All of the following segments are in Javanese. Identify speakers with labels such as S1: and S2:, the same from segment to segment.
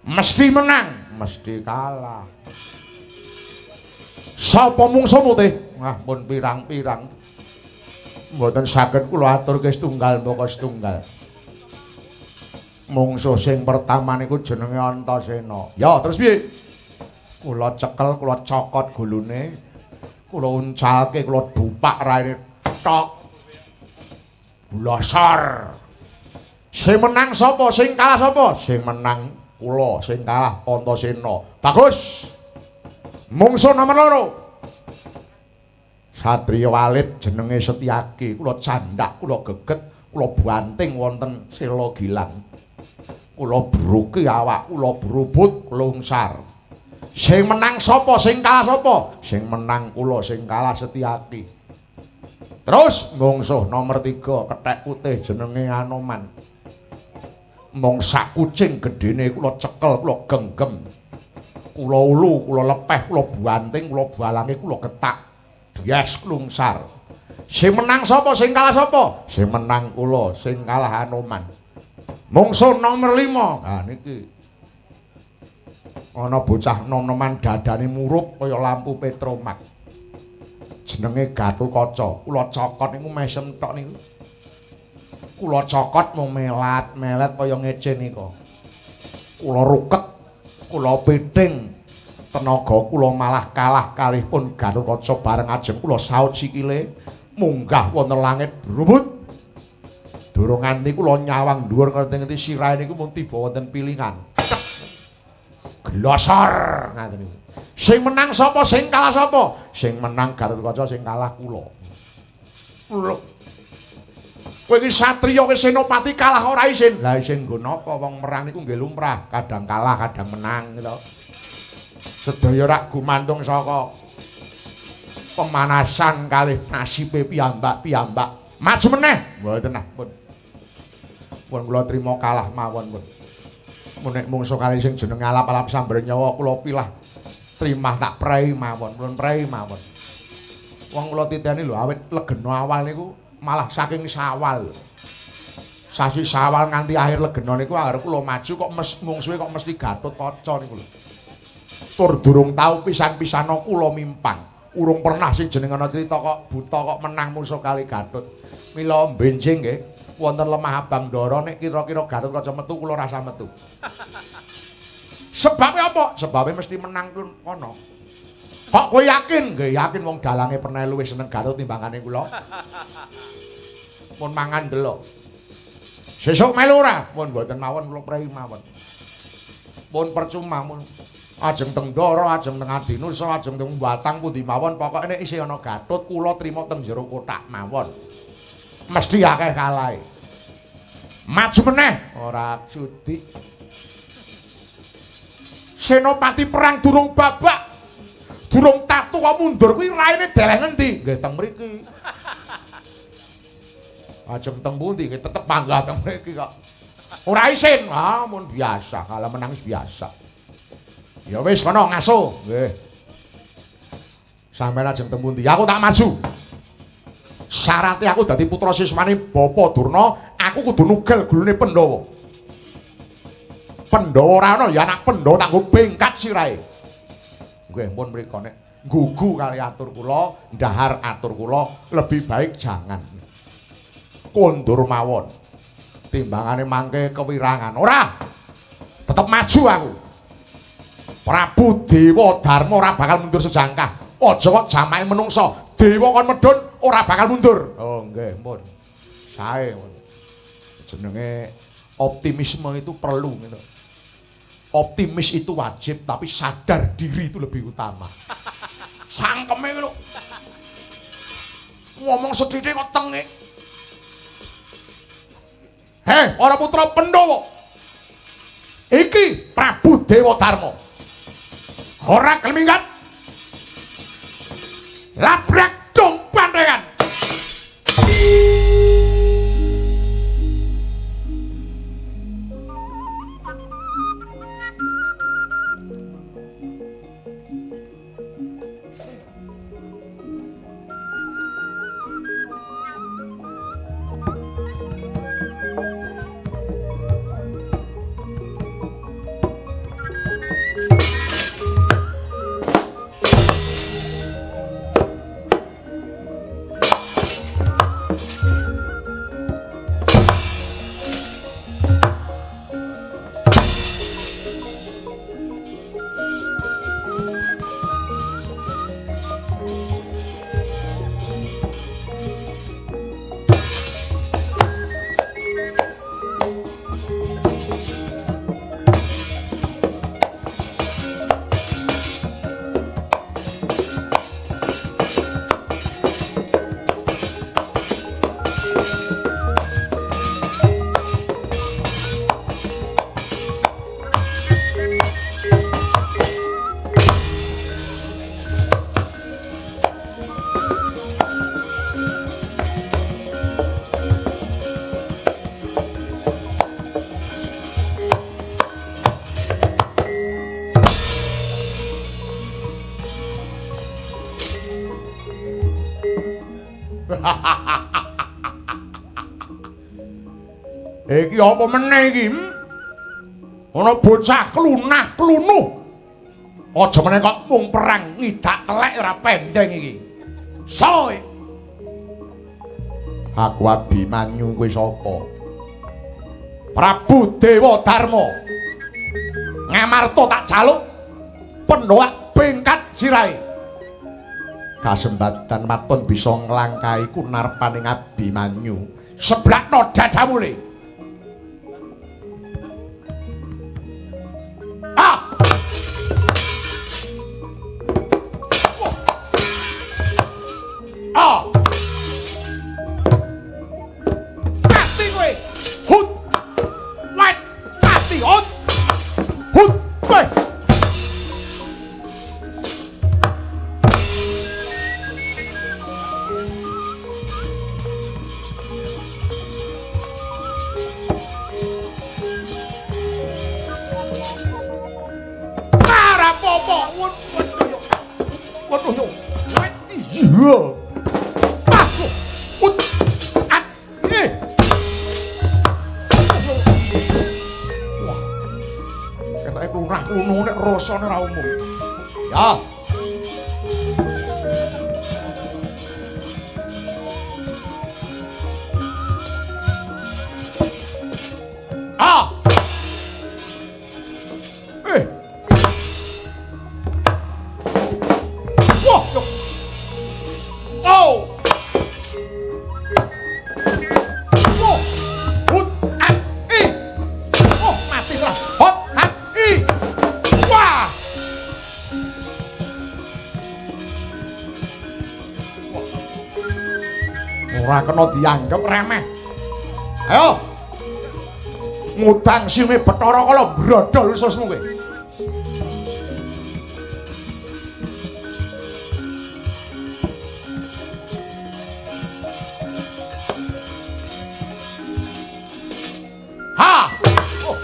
S1: Mesti menang, mesti kalah. Sapa mungsumu teh? Wah, pun pirang-pirang. Mboten saged kula aturke setunggal mbaka setunggal. Mungsuh sing pertama niku jenenge Antasena. Ya, terus piye? Kula cekel, kula cokot gulune. Kula uncalke, kula dupak raine tok. Blosor. Sing menang sapa? Sing kalah sapa? Sing menang kula, sing kalah Antasena. Bagus. Mungsuh nomor loro. Satriya Walit jenenge Setyaki, kula candhak, kula geget, kula banting wonten Sela Gilang. Kula bruki awak, kula brubut lungsar. Sing menang sapa? Sing kalah sapa? Sing menang kula, sing kalah Setyaki. Terus mungsuh nomor 3 kethek putih jenenge Anoman. Mung sak kucing gedene kula cekel, kula genggem. Kula ulu, kula lepeh, kula banting, kula balange, kula getak. Yes, lungsar. Sing menang sapa? Sing kalah sapa? Sing menang kula, sing kalah Anoman. Mungsuh nomor 5. Nah niki. Ana bocah nom-noman dadane murup kaya lampu petromak. Jenenge Gatotkaca. Kula cokot niku mesem tok niku. Kula cokot mung melat-melet kaya ngece nika. Kula ruket, kula piting, tenaga kula malah kalah kalihpun Gatotkaca bareng ajeng kula saut sikile munggah wonten langit brubut. Durung nganti kula nyawang dhuwur ngerti-ngerti sirahe niku mung tiba wonten pilingan. Glosor ngaten niku. Sing menang sapa? Sing kalah sapa? Sing menang Gatotkaca, sing kalah kula. Lho. Kowe iki satriya kowe senopati kalah ora isin. Lah isin nggo napa wong merang niku nggih lumrah, kadang kalah, kadang menang gitu. Sedaya rak gumantung saka pemanasan kalih nasibe piyambak-piyambak. Maju meneh. Mboten nah, pun. Pun kula trima kalah mawon pun. Menek mungsuh kalih sing jeneng alap-alap sambar nyawa kula pilah trimah tak prei mawon, pun prei mawon. Wong kula titeni lho awit legena awal niku malah saking Sawal. Sasi Sawal nganti akhir legena niku arep kula maju kok mungsuhe kok mesti Gatotkaca niku lho. Tur durung tau pisan-pisana kula mimpang. Urung pernah sing jeneng ana crita kok buta kok menang mungsuh kali Gatut. Mila benjing nggih wonten lemah Abang Ndara nek kira-kira Gatotkaca metu kula rasa metu. Sebabe apa? Sebabe mesti menang kono. Kok kowe yakin? Nggih yakin wong dalange pernah luwih seneng Garut timbangane kula. Mun mangan delok. Sesuk melu ora? Mun mboten mawon kula prei mawon. Pun percuma mun ajeng teng Ndara, ajeng teng Adinusa, ajeng teng Batang pundi mawon pokoke nek isih ana Gatut kula trima teng jero kotak mawon. Mesti akeh kalahe. Maju meneh ora sudi. Senopati perang durung babak. Durung tatu kok mundur kuwi raine deleh ngendi? Nggih teng mriki. Ajeng teng pundi nggih tetep panggah teng mriki kok. Ora isin. Ah mun biasa, kalau menang biasa. Ya wis kono ngaso. Nggih. Sampeyan ajeng teng pundi? Aku tak maju. Syaraté aku dadi putra siswane Bapa Durna, aku kudu nugel gulune Pandhawa. Pandhawa ora ana ya anak Pandhawa tak nggo bengkat sirahe. Nggih pun mriko nek nggugu kali atur kula, ndahar atur kula, lebih baik jangan. Kondur mawon. Timbangane mangke kewirangan. Ora. Tetep maju aku. Prabu Dewa Darma ora bakal mundur sejangkah. Aja kok jamake menungsa. Dewa kon medhun ora bakal mundur. Oh nggih, pun. Sae. Jenenge optimisme itu perlu gitu. Optimis itu wajib, tapi sadar diri itu lebih utama. Sangkeme lho. Ngomong sedhithik kok tenge. Heh, para putra Pandhawa. Iki Prabu Dewa Darma. Ora gelem minggat. Labrak dong pandangan. Iki apa meneh iki? Ana bocah klunah klunuh. Aja meneh kok mung perang ngidak telek ora pendeng iki. Soe. Aku Abimanyu kuwi sapa? Prabu Dewa Darma. Ngamarta tak jaluk Pendhoak bengkat sirahe. Kasembatan maton bisa nglangkahi kunarpaning Abimanyu. Seblakno dadamule. Ah! Ah! Mati kowe. Hut. Wait. Mati hut. Hut. Kowe. Waduh yo. Iya. Masuk. Ut. At. Wah. Ketoke klurah kuno nek rasane ora umum. Ya. Ah. Ora kena dianggep remeh. Ayo. Ngudang sine Bathara Kala brodol susmu kowe. Ha! Oh.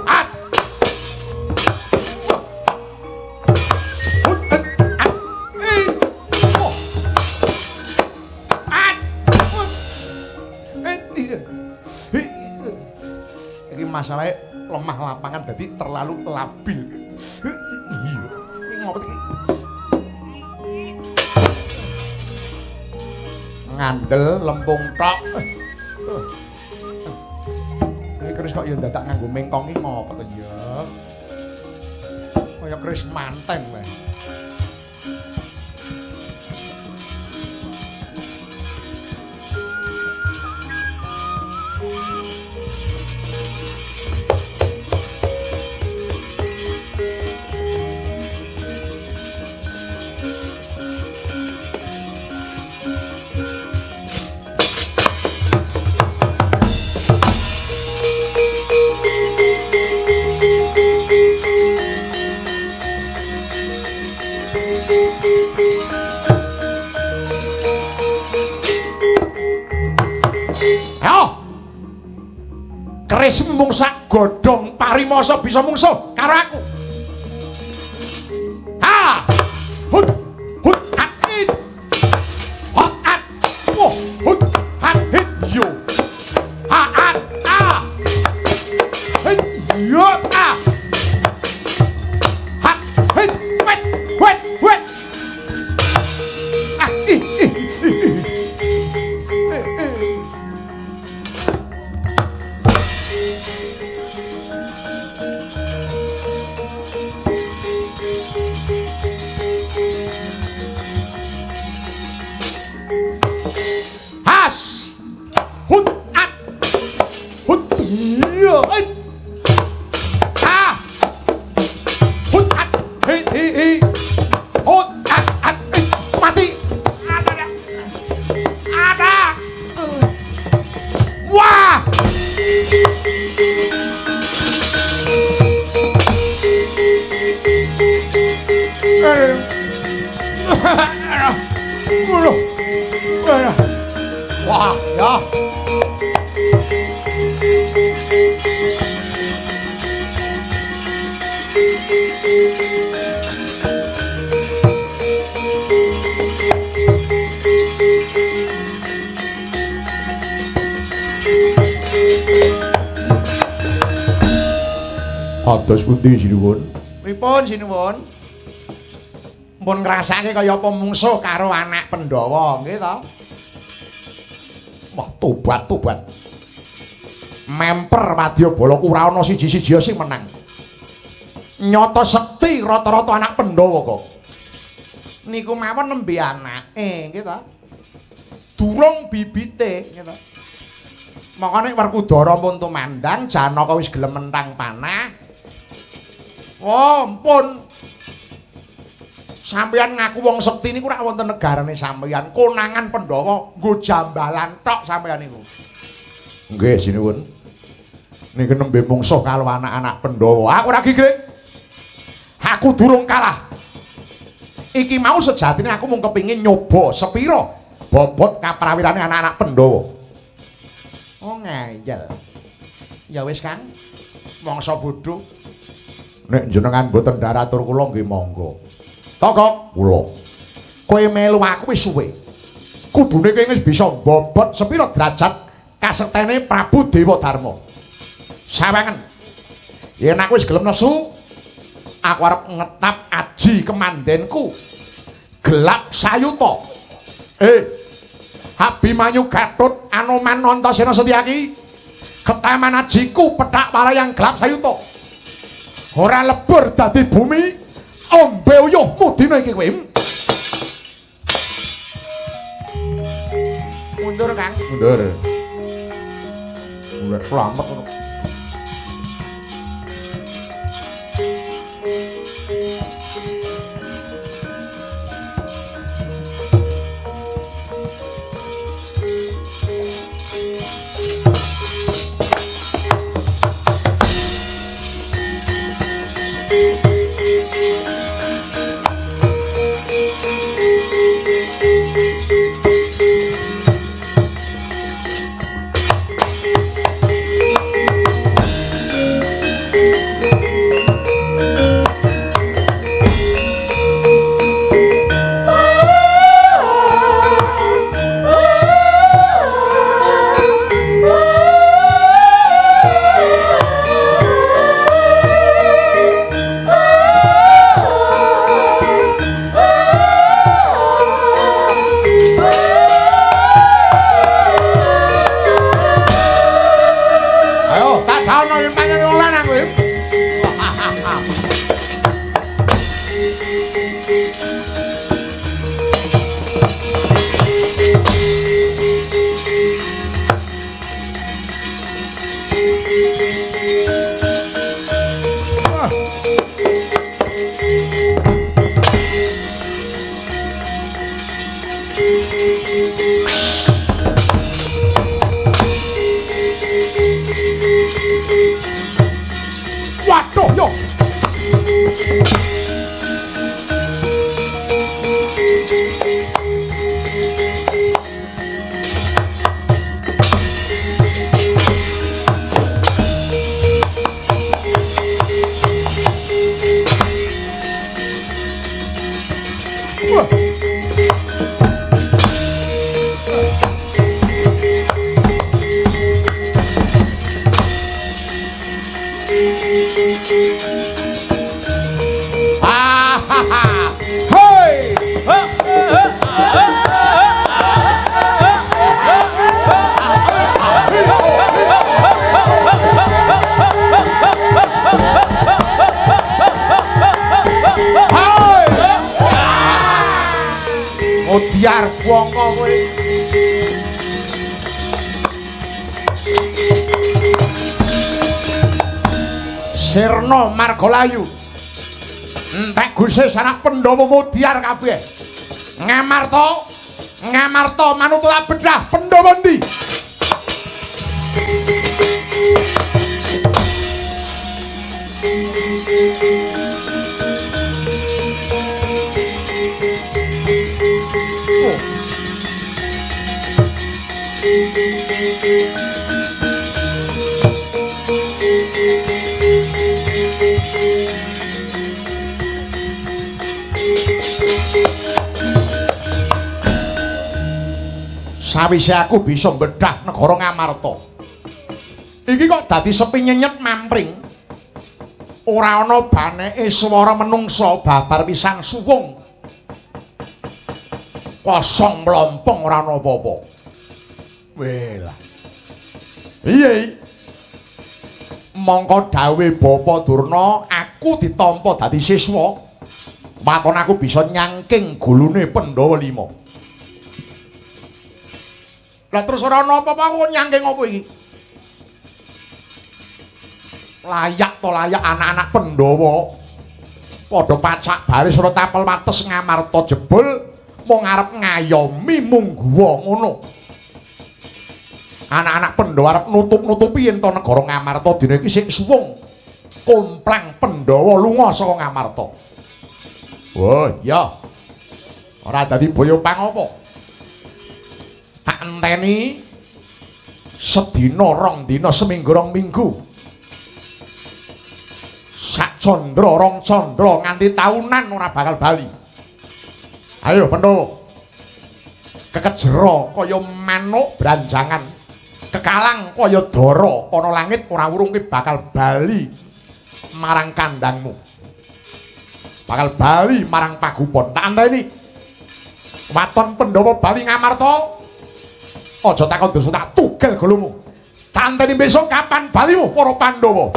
S1: At. Iki masalahnya lemah lapangan dadi terlalu labil. Iya. Iki ngopo iki? Ngandel lempung tok. Iki keris kok ya dadak nganggo mengkong iki ngopo to ya? Kaya keris manteng wae. Keris mung sak godhong parimasa bisa mungsuh karo aku. Ha! Hut! Hut! Hit! Hot! At! Wah! Hut! Hat! Hit! Yo! Ha! At! Ah! Hit! Yo! Ah! Hat! Hit! Wet! Wet! Wet! Ah! Wah, ya. Kados pundi sinuwun? Pripun sinuwun? Mun ngrasake kaya apa mungsuh karo anak Pandhawa, nggih to? Wah, tobat. Memper Wadyabala ku ora ana siji-siji sing menang. Nyata sekti rata-rata anak Pandhawa kok. Niku mawon nembe anake, nggih to? Durung bibite, nggih to? Makane Werkudara pun tumandang, Janaka wis gelem mentang panah. Oh, ampun. Sampeyan ngaku wong sekti niku ora wonten negarane sampeyan. Konangan Pandhawa nggo jambalan tok sampeyan niku. Nggih, sinuwun. Niki nembe mungsuh karo anak-anak Pandhawa. Aku ora gigrik. Aku durung kalah. Iki mau sejatine aku mung kepingin nyoba sepira bobot kaprawirane anak-anak Pandhawa. Oh, ngayel. Ya wis, Kang. Mangsa bodho. Nek jenengan mboten daratur kula nggih monggo. Tokok kula. Kowe melu aku wis suwe. Kudune kowe wis bisa bobot sepira derajat kasektene Prabu Dewadharma. Sawangen. Yen aku wis gelem nesu, aku arep ngetap aji kemandenku. Gelap sayuta. Abimanyu Gatut Anoman Antasena Setyaki. Ketaman ajiku petak parayang gelap sayuta. Ora lebur dadi bumi, ombe uyuhmu dina iki kowe. Mundur, Kang. Mundur. Mulai selamat. Biar wongko kowe. Sirna Margalayu. Entek guse sanak Pandhawa Mudyar kabeh. Ngamarta manut bedah Pandhawa ndi? Sawise aku bisa mbedah negara Ngamarta. Iki kok dadi sepi nyenyet mampring. ora ana baneke swara menungsa babar pisan suwung. Kosong mlompong ora ana apa-apa. Welah. Iya. Mongko dawuhe Bapa Durna, aku ditampa dadi siswa. Maton aku bisa nyangking gulune Pandhawa 5. Lah terus ora ana apa-apa aku nyangking apa iki? Layak to layak anak-anak Pandhawa. Padha pacak baris ora tapel wates Ngamarta jebul mung arep ngayomi mungguwa ngono. Anak-anak Pandhawa arep nutup-nutupi yen to negara Ngamarta dina iki sing suwung. Komplang Pandhawa lunga saka Ngamarta. Oh iya. Ora dadi boyo pangapa. Tak enteni sedina rong dina seminggu rong minggu. Sak candra rong candra nganti taunan ora bakal bali. Ayo Pandhawa. Kekejero kaya manuk branjangan. Kekalang kaya dara ana langit ora urungke bakal bali marang kandangmu. Bakal bali marang pagupon. Tak anteni. Waton Pandhawa bali Ngamarta. Aja takon dosa tak tugel gulumu. Tak anteni besok kapan balimu para Pandhawa.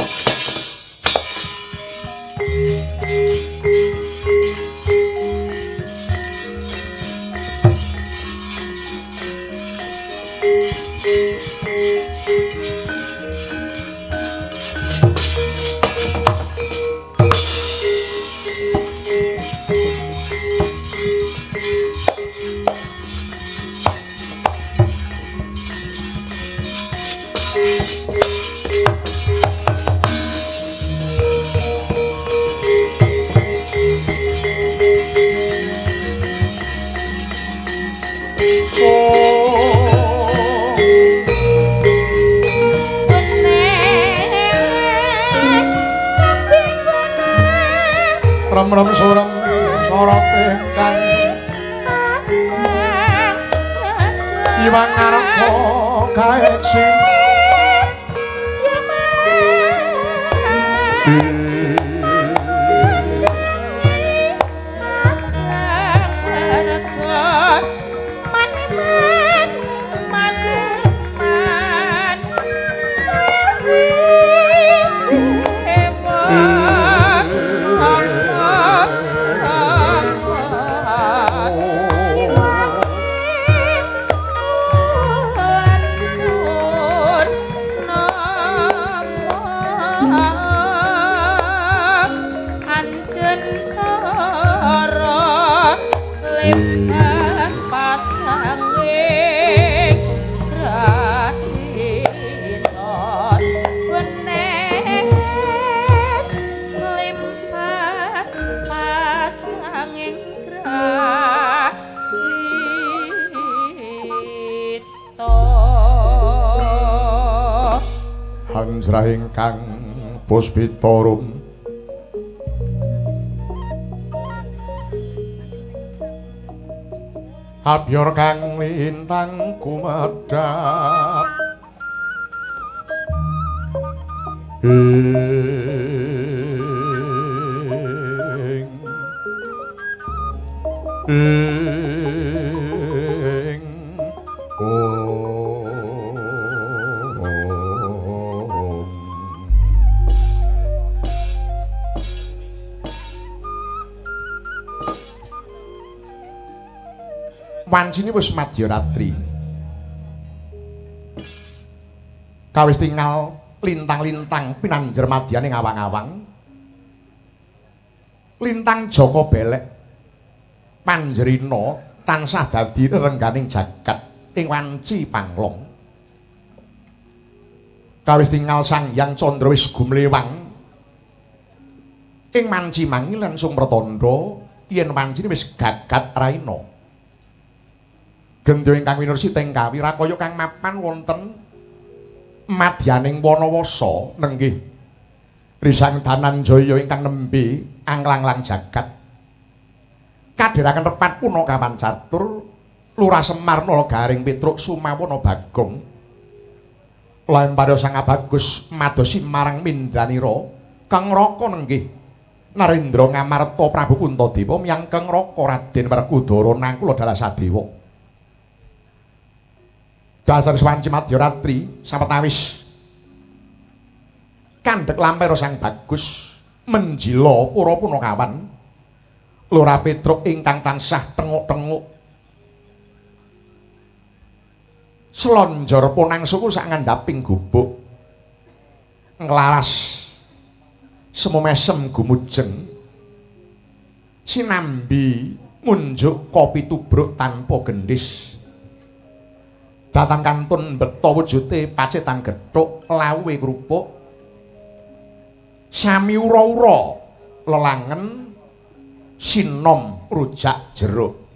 S1: Ram surem sorote kang iwang arep kaeksi Ingkang Puspitorum Abyor kang lintang kumedhap wancine wis madya ratri. Kawis tinggal lintang-lintang pinanjer madyaning awang-awang. Lintang Jaka Belek Panjrina tansah dadi rengganing jagat ing wanci panglong. Kawis tinggal Sang Hyang Candra wis gumlewang ing manci mangi langsung pratandha yen wancine wis gagat raina. Gendho ingkang winursi teng kawira kaya kang mapan wonten madyaning Wanawasa nenggih Risang Dananjaya ingkang nembe anglanglang jagat. Kadhiraken repat Punakawan Catur Lurah Semar Nalagaring Petruk Sumawana Bagong. Lempada Sang Abagus madosi marang Mindranira Kang Raka nenggih Narendra Ngamarta Prabu Kuntadewa miyang Kang Raka Raden Werkudara nangkula dalah Sadewa. Dasar Swanci Madyaratri sawetawis kandhek lampir sang bagus menjila para punakawan Lora Petruk ingkang tansah tenguk-tenguk selonjor ponang suku sak ngandhaping gubuk nglaras semumesem gumujeng sinambi munjuk kopi tubruk tanpa gendhis datang kantun mbeta wujute pacetan gethuk lawuhe krupuk sami ura-ura lelangen sinom rujak jeruk.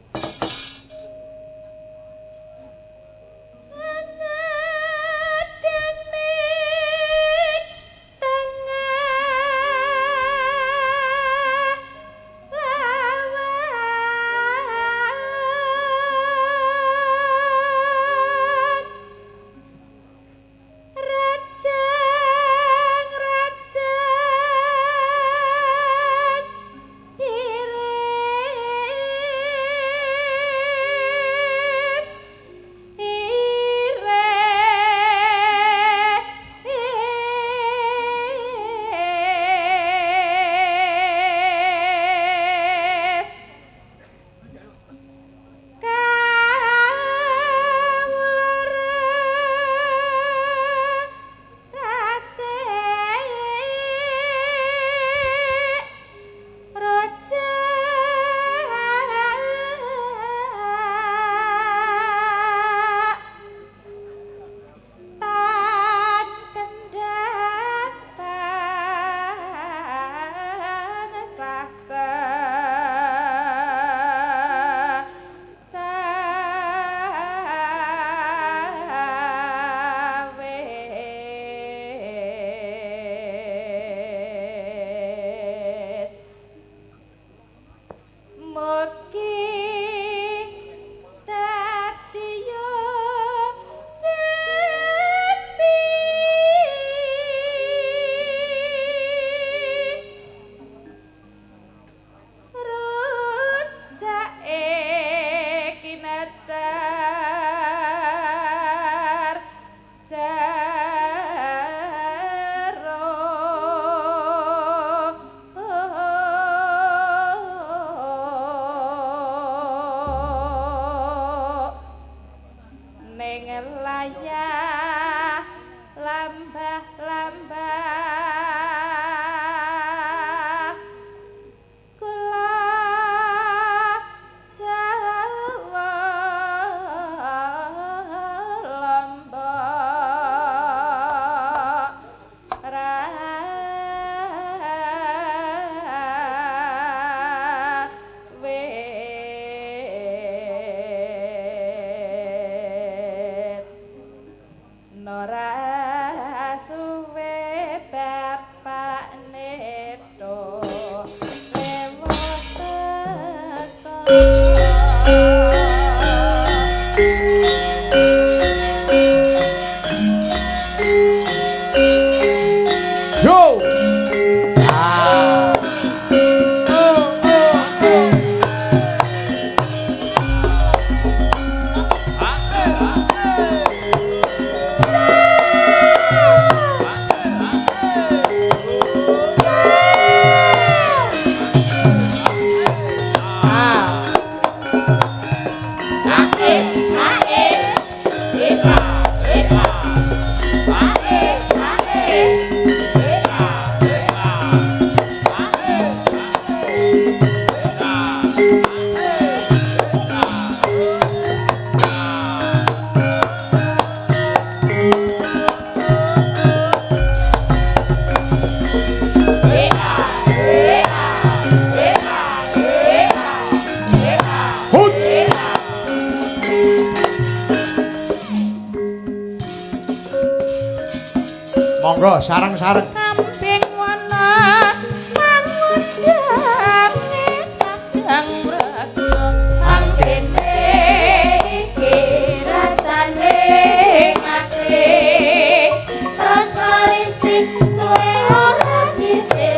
S2: Monggo sareng-sareng.
S3: Kambing wana mangundange kadang mraga anggene iki rasane ngate rasa risik suwe ora dite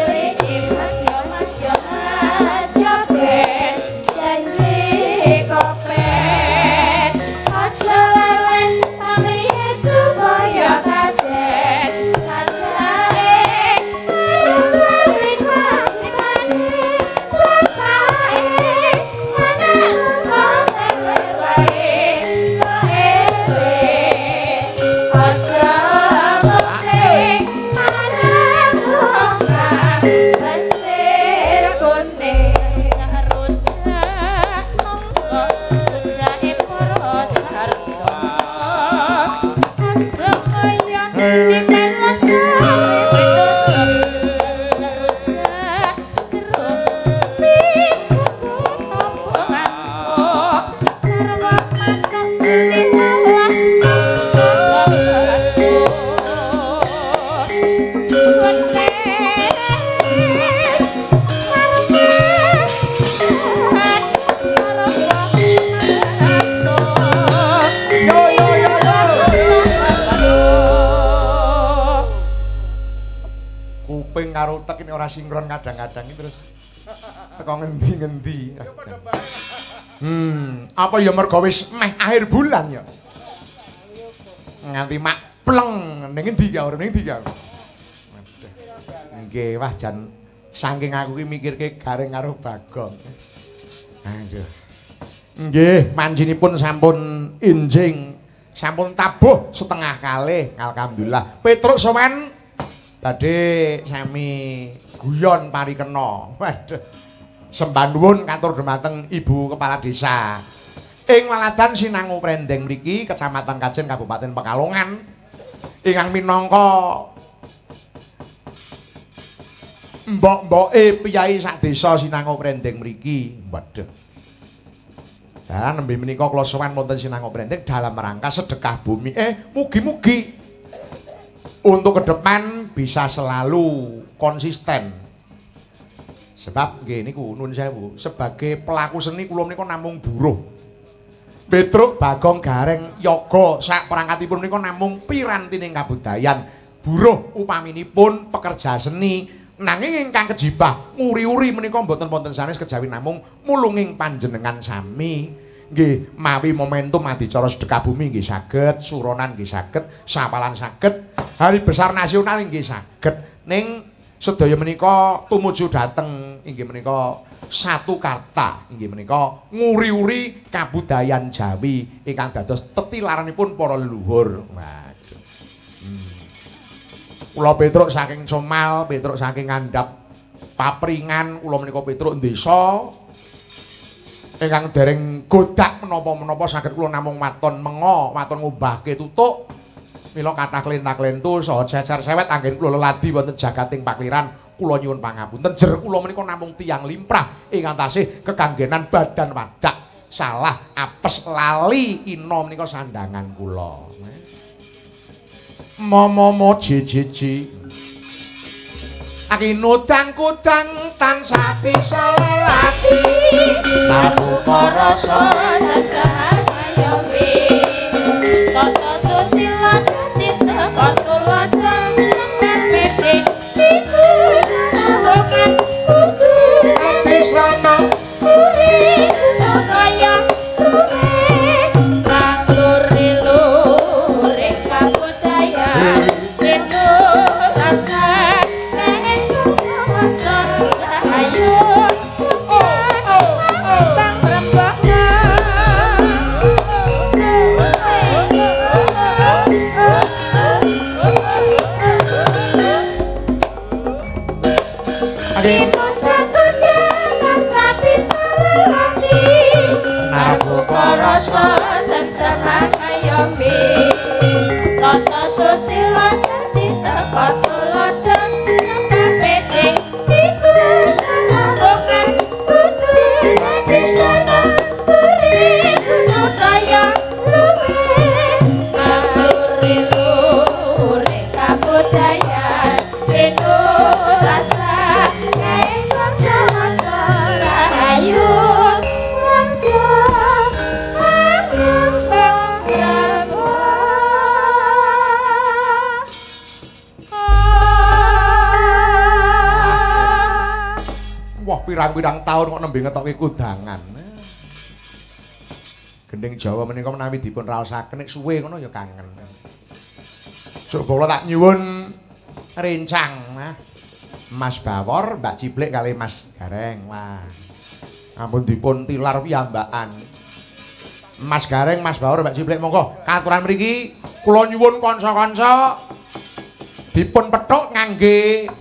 S1: ora sinkron kadang-kadang terus teko ngendi-ngendi. Apa ya mergo wis meh akhir bulan ya. Nganti mak pleng ning endi ya ora ning endi ya. Nggih, wah jan saking aku ki mikirke gareng karo Bagong. Aduh. Nggih, manjinipun sampun injing, sampun tabuh setengah kalih, alhamdulillah. Petruk sowan badhe sami guyon parikena. Waduh. Sembah nuwun katur dhumateng Ibu Kepala Desa. Ing Waladan Sinangu Prendeng mriki, Kecamatan Kajen, Kabupaten Pekalongan, ingkang minangka mbok-mboke piyai sak desa Sinangu Prendeng mriki. Waduh. Jalan nembe menika kula sowan wonten Sinangu Prendeng dalam rangka sedekah bumi. Mugi-mugi untuk ke depan bisa selalu konsisten. Sebab nggih niku nuwun sewu, sebagai pelaku seni kula menika namung buruh. Petruk Bagong Gareng Yoga sak perangkatipun menika namung pirantining kabudayan. Buruh upaminipun pekerja seni nanging ingkang kejibah nguri-uri menika mboten wonten sanes kejawi namung mulunging panjenengan sami. Nggih, mawi momentum adicara sedekah bumi nggih saged, suronan nggih saged, sapalan saged, hari besar nasional nggih saged. Ning sedaya menika tumuju dhateng inggih menika satu kata inggih menika nguri-uri kabudayan Jawi ingkang dados tetilaranipun para leluhur. Waduh. Kula Petruk saking Comal, Petruk saking ngandhap papringan, kula menika Petruk desa ingkang dereng godak menapa-menapa saged kula namung waton menga, waton ngubahke tutuk. Mila kathah klentak-klentu saha cecer sewet anggen kula leladi wonten jagating pakliran kula nyuwun pangapunten jer kula menika namung tiyang limprah ingkang tasih kekanggenan badan wadak salah apes lali ina menika sandangan kula. Momo jiji akinudang kudang tansah bisa lelati nabuka rasa
S3: Jajahan ayo Kota susila jatita Kotula jam sampai pede Iku sanahokan Kuku
S1: Nanti selama
S3: Kuri Kuno kaya Kuri Kaluri luring kabudaya Rindu rasa Kehengku semancar Rahayu Bang rembak Rasa dan sama kayombi Tata susila jati teko tulodan Sampai pede Iku sana bukan Kudu jadi sana Kuri kudu kaya Lume Kaluri luri kabudayan Rindu rasa Kaengkong sama Rahayu
S1: pirang-pirang tahun kok nembe ngetokke kudangan. Gending Jawa menika menawi dipun raosaken nek suwe ngono ya kangen. Coba kula tak nyuwun rencang, Mas Bawor, Mbak Ciblek kali Mas Gareng. Wah. Ampun dipun tilar piyambakan. Mas Gareng, Mas Bawor, Mbak Ciblek monggo katuran mriki kula nyuwun kanca-kanca dipun pethuk ngangge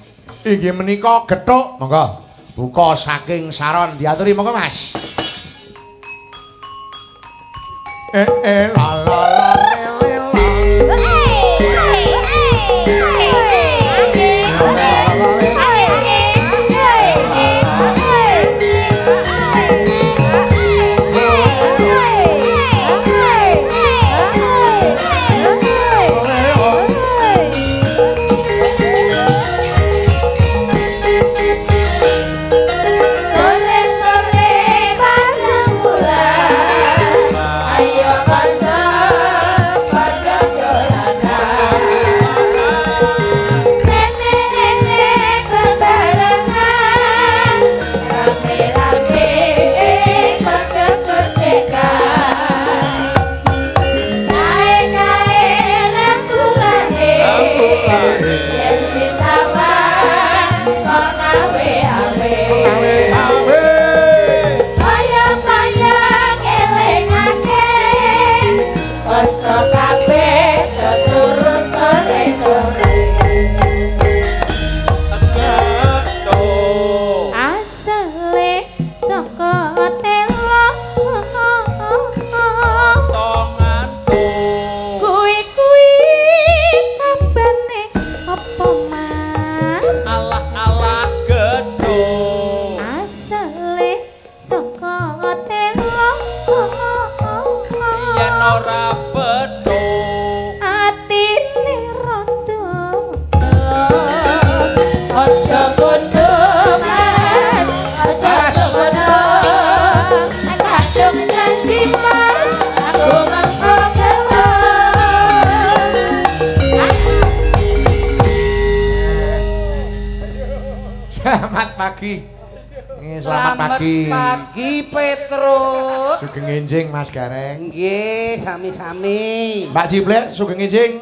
S1: inggih menika gethuk. Monggo. Buka saking saron diaturi monggo Mas. La la la le
S3: Sore-sore pada bulan, ayo kanca
S1: awe
S3: Kaya-kaya ngelingake kanca kabeh tuturu sore-sore asale saka telo kuwi tambane apa mas
S2: Alah gedung
S3: asale saka telo
S2: yen ora bedung
S3: atine rada aja kono mas aja kono kadung janji mas aku mangko
S1: Selamat pagi. Selamat pagi.
S4: Pagi Petrus.
S1: Sugeng enjing Mas Gareng.
S4: Nggih, sami-sami.
S1: Mbak Ciblek sugeng enjing.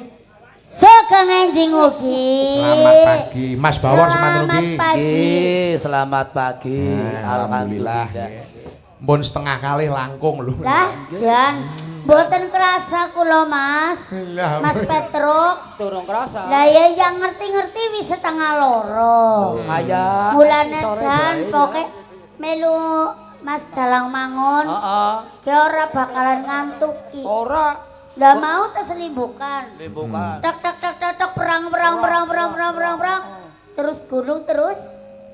S5: Sugeng enjing ugi.
S1: Selamat pagi. Mas Bawor semanten ugi.
S5: Selamat pagi.
S4: Nggih, selamat pagi.
S1: Alhamdulillah. Mbon setengah kali langkung lho.
S5: Lah, Jan, mboten kerasa kula Mas.
S1: Lah,
S5: Mas Petruk.
S4: Turun kerasa.
S5: Lah ya yang ngerti-ngerti wis setengah loro.
S4: Kaya
S5: Mulane
S4: sore
S5: Jan
S4: bae,
S5: pokoke melu Mas Dalang Mangun.
S4: Heeh.
S5: Ki ora bakalan ngantuk ki.
S4: Ora
S5: Lah mau teselimbukan.
S4: limbukan.
S5: Tek tek tek tek tek perang. Terus gunung terus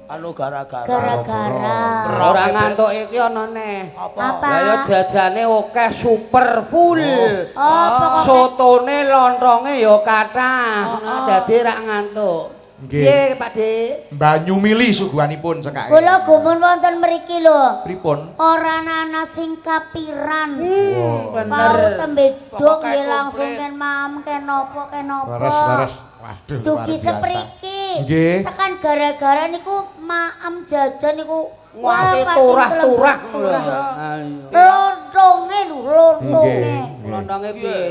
S4: Anu gara-gara.
S5: gara-gara.
S4: Ora ngantuk iki ana neh.
S5: Apa?
S4: Lah ya jajane akeh super full.
S5: Oh, pokoknya
S4: Sotone lontonge ya kathah. Dadi ra ngantuk.
S1: Nggih.
S4: Nggih, Pak Dik.
S1: Banyu mili suguhanipun cekake.
S5: kula gumun wonten mriki lho.
S1: Pripun?
S5: Ora ana sing kapiran.
S1: Wow.
S5: Mau tembe dong
S4: Pokoke
S5: nggih langsung
S4: komplit.
S5: ken mam ken napa.
S1: Leres. Waduh.
S5: Dugi
S1: luar biasa.
S5: sepriki.
S1: Nggih.
S5: Tekan gara-gara niku maem jajan niku
S4: Nganti
S5: pating
S4: turah-turah.
S5: turah.
S4: Ayo.
S5: Lontonge lho, lontonge.
S1: Nggih.
S4: Lontonge piye?